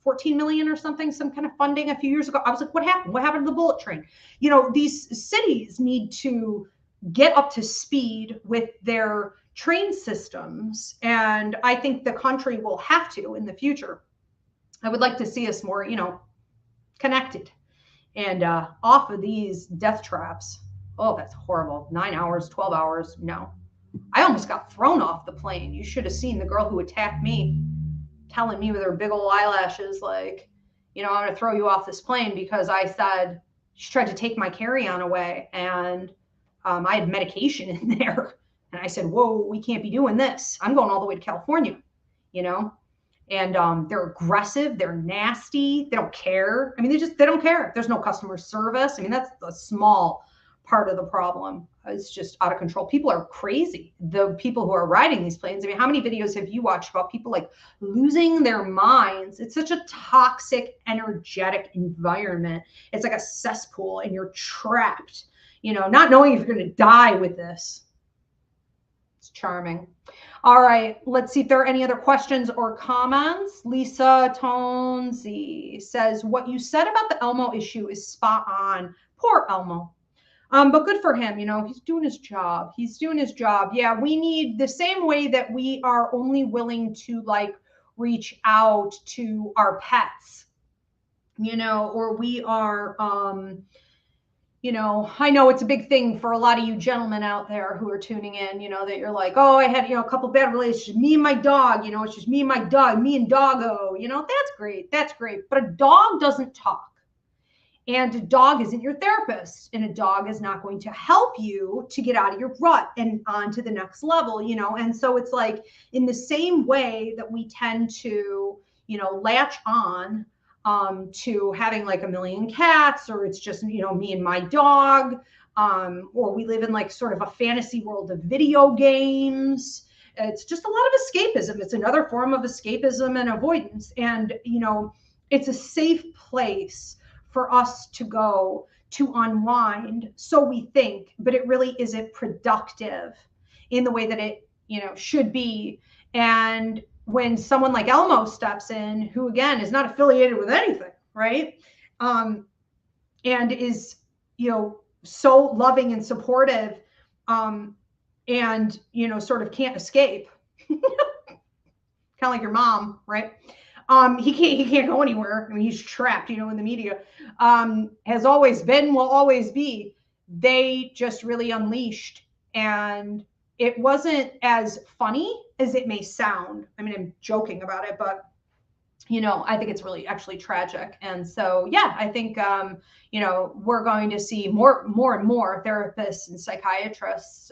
14 million or something, some kind of funding a few years ago? I was like, what happened? What happened to the bullet train? You know, these cities need to get up to speed with their train systems. And I think the country will have to in the future. I would like to see us more, you know, connected and off of these death traps. Oh, that's horrible. 9 hours, 12 hours. No, I almost got thrown off the plane. You should have seen the girl who attacked me, telling me with her big old eyelashes, like, you know, I'm going to throw you off this plane because I said, she tried to take my carry-on away, and I had medication in there. And I said, whoa, we can't be doing this. I'm going all the way to California, you know? And they're aggressive. They're nasty. They don't care. I mean, they don't care. There's no customer service. I mean, that's a small part of the problem. is just out of control. People are crazy. The people who are riding these planes. I mean, how many videos have you watched about people like losing their minds? It's such a toxic, energetic environment. It's like a cesspool and you're trapped, you know, not knowing if you're going to die with this. It's charming. All right, let's see if there are any other questions or comments. Lisa Tonzi says, what you said about the Elmo issue is spot on. Poor Elmo. But good for him. You know, he's doing his job. He's doing his job. Yeah, we need the same way that we are only willing to like reach out to our pets, you know, or we are, you know, I know it's a big thing for a lot of you gentlemen out there who are tuning in, you know, that you're like, oh, I had, you know, a couple bad relationships, me and my dog, you know, it's just me and my dog, me and doggo, you know, that's great. That's great. But a dog doesn't talk. And a dog isn't your therapist, and a dog is not going to help you to get out of your rut and on to the next level, you know? And so it's like in the same way that we tend to, you know, latch on to having like a million cats, or it's just, you know, me and my dog, or we live in like sort of a fantasy world of video games. It's just a lot of escapism. It's another form of escapism and avoidance. And, you know, it's a safe place for us to go to unwind, so we think, but it really isn't productive in the way that it, you know, should be. And when someone like Elmo steps in, who again is not affiliated with anything, right? And is, you know, so loving and supportive, and, you know, sort of can't escape, kind of like your mom, right? He can't go anywhere. I mean, he's trapped, you know, in the media, has always been, will always be. They just really unleashed, and it wasn't as funny as it may sound. I mean, I'm joking about it, but, you know, I think it's really actually tragic. And so, yeah, I think, you know, we're going to see more and more therapists and psychiatrists,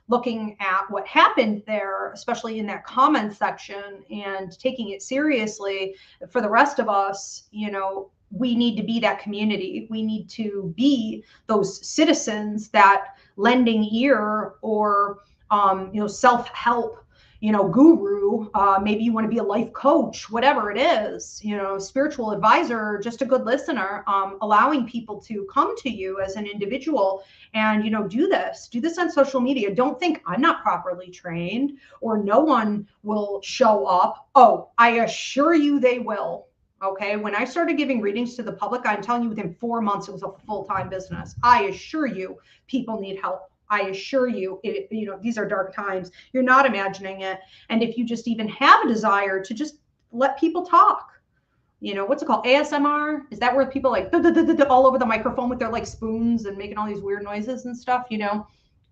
looking at what happened there, especially in that comment section, and taking it seriously. For the rest of us, you know, we need to be that community. We need to be those citizens that lending ear, or, you know, self-help, you know, guru, maybe you want to be a life coach, whatever it is, you know, spiritual advisor, just a good listener, allowing people to come to you as an individual and, you know, do this on social media. Don't think I'm not properly trained or no one will show up. Oh, I assure you they will. Okay. When I started giving readings to the public, I'm telling you, within 4 months, it was a full-time business. I assure you, people need help. I assure you, you know, these are dark times. You're not imagining it. And if you just even have a desire to just let people talk, you know, what's it called? ASMR? Is that where people like all over the microphone with their like spoons and making all these weird noises and stuff, you know?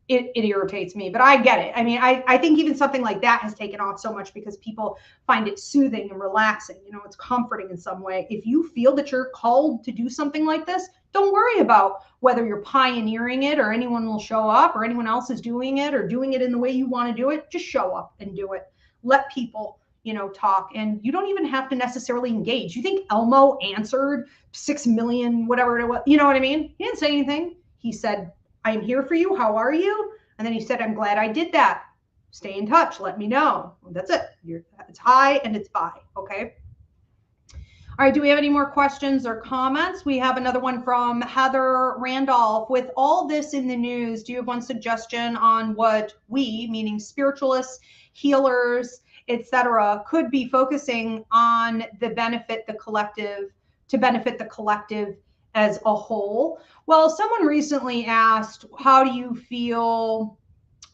It irritates me, but I get it. I mean, I think even something like that has taken off so much because people find it soothing and relaxing. You know, it's comforting in some way. If you feel that you're called to do something like this, don't worry about whether you're pioneering it or anyone will show up or anyone else is doing it or doing it in the way you want to do it. Just show up and do it. Let people, you know, talk. And you don't even have to necessarily engage. You think Elmo answered 6 million, whatever it was, you know what I mean? He didn't say anything. He said, I am here for you. How are you? And then he said, I'm glad I did that. Stay in touch. Let me know. That's it. It's hi and it's bye. Okay. All right. Do we have any more questions or comments? We have another one from Heather Randolph. With all this in the news, do you have one suggestion on what we, meaning spiritualists, healers, etc., could be focusing on to benefit the collective as a whole? Well, someone recently asked, how do you feel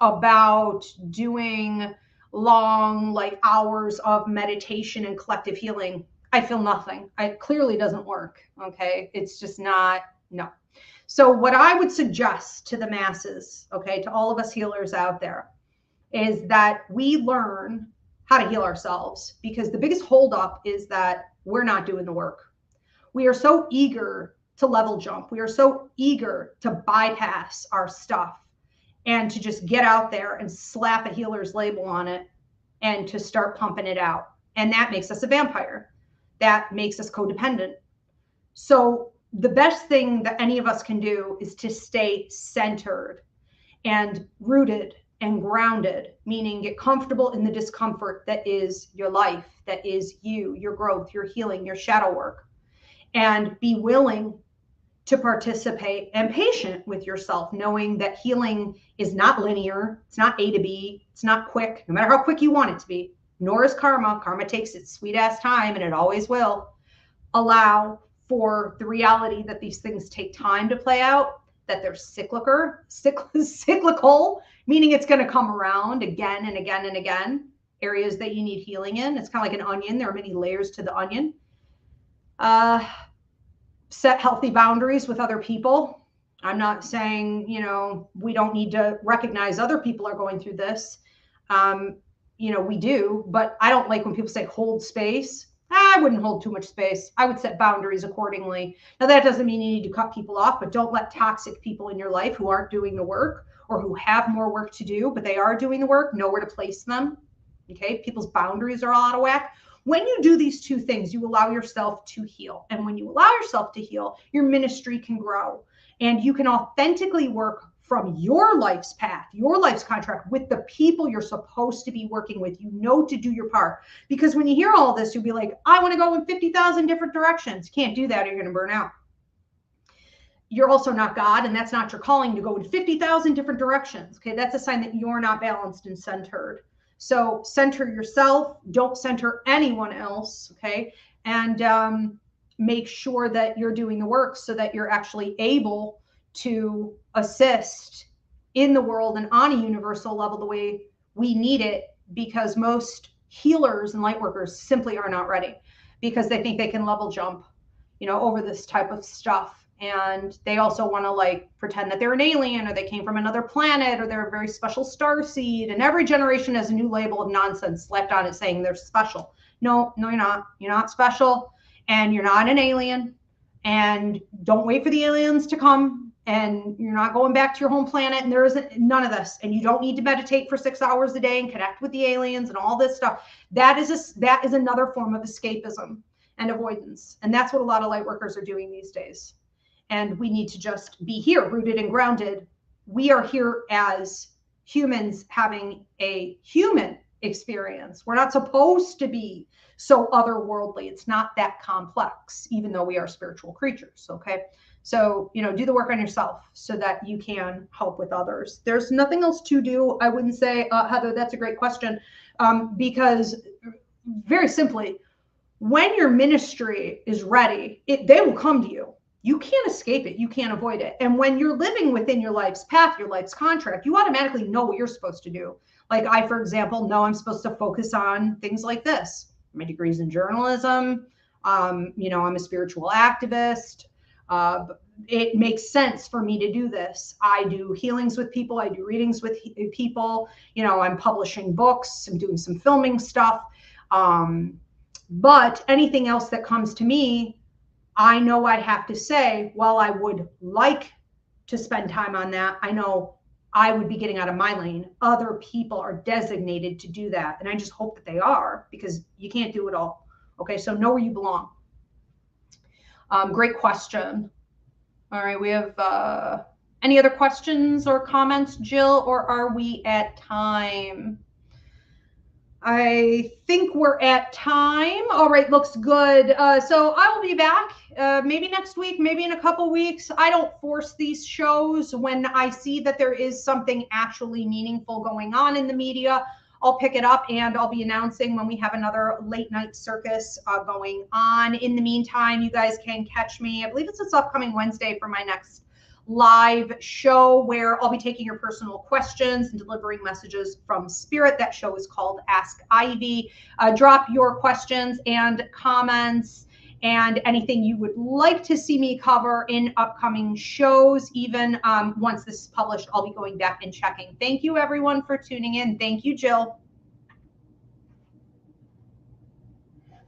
about doing long, like hours of meditation and collective healing? I feel nothing. It clearly doesn't work. Okay. It's just not, no. So what I would suggest to the masses, okay, to all of us healers out there, is that we learn how to heal ourselves, because the biggest holdup is that we're not doing the work. We are so eager to level jump. We are so eager to bypass our stuff and to just get out there and slap a healer's label on it and to start pumping it out. And that makes us a vampire. That makes us codependent. So the best thing that any of us can do is to stay centered and rooted and grounded, meaning get comfortable in the discomfort that is your life, that is you, your growth, your healing, your shadow work, and be willing to participate and patient with yourself, knowing that healing is not linear. It's not A to B. It's not quick, no matter how quick you want it to be. Nor is karma. Karma takes its sweet ass time, and it always will. Allow for the reality that these things take time to play out, that they're cyclical, meaning it's going to come around again and again and again. Areas that you need healing in. It's kind of like an onion. There are many layers to the onion. Set healthy boundaries with other people. I'm not saying, you know, we don't need to recognize other people are going through this. You know, we do, but I don't like when people say hold space. I wouldn't hold too much space. I would set boundaries accordingly. Now, that doesn't mean you need to cut people off, but don't let toxic people in your life who aren't doing the work or who have more work to do, but they are doing the work, know where to place them. Okay. People's boundaries are all out of whack. When you do these two things, you allow yourself to heal. And when you allow yourself to heal, your ministry can grow and you can authentically work from your life's path, your life's contract with the people you're supposed to be working with. You know to do your part. Because when you hear all this, you'll be like, I want to go in 50,000 different directions. You can't do that or you're going to burn out. You're also not God, and that's not your calling to go in 50,000 different directions. Okay, that's a sign that you're not balanced and centered. So center yourself, don't center anyone else, okay? And make sure that you're doing the work so that you're actually able to assist in the world and on a universal level the way we need it, because most healers and light workers simply are not ready because they think they can level jump, you know, over this type of stuff. And they also want to like pretend that they're an alien or they came from another planet or they're a very special star seed. And every generation has a new label of nonsense slapped on it saying they're special. No, you're not. You're not special and you're not an alien. And don't wait for the aliens to come. And you're not going back to your home planet. And there isn't none of this. And you don't need to meditate for 6 hours a day and connect with the aliens and all this stuff. That is another form of escapism and avoidance. And that's what a lot of light workers are doing these days. And we need to just be here, rooted and grounded. We are here as humans having a human experience. We're not supposed to be so otherworldly. It's not that complex, even though we are spiritual creatures, okay? So, you know, do the work on yourself so that you can help with others. There's nothing else to do. I wouldn't say, Heather, that's a great question, because very simply, when your ministry is ready, they will come to you. You can't escape it. You can't avoid it. And when you're living within your life's path, your life's contract, you automatically know what you're supposed to do. Like I, for example, know I'm supposed to focus on things like this. My degree's in journalism. You know, I'm a spiritual activist. It makes sense for me to do this. I do healings with people. I do readings with people. You know, I'm publishing books. I'm doing some filming stuff. But anything else that comes to me, I know I have to say, while I would like to spend time on that, I know I would be getting out of my lane. Other people are designated to do that. And I just hope that they are, because you can't do it all. Okay, so know where you belong. Great question. All right, we have any other questions or comments, Jill, or are we at time? I think we're at time. All right, looks good. So I will be back maybe next week, maybe in a couple weeks. I don't force these shows. When I see that there is something actually meaningful going on in the media, I'll pick it up and I'll be announcing when we have another late night circus going on. In the meantime, you guys can catch me. I believe it's this upcoming Wednesday for my next live show where I'll be taking your personal questions and delivering messages from spirit. That show is called Ask Ivy. Drop your questions and comments and anything you would like to see me cover in upcoming shows. Even once this is published, I'll be going back and checking. Thank you everyone for tuning in. Thank you, Jill.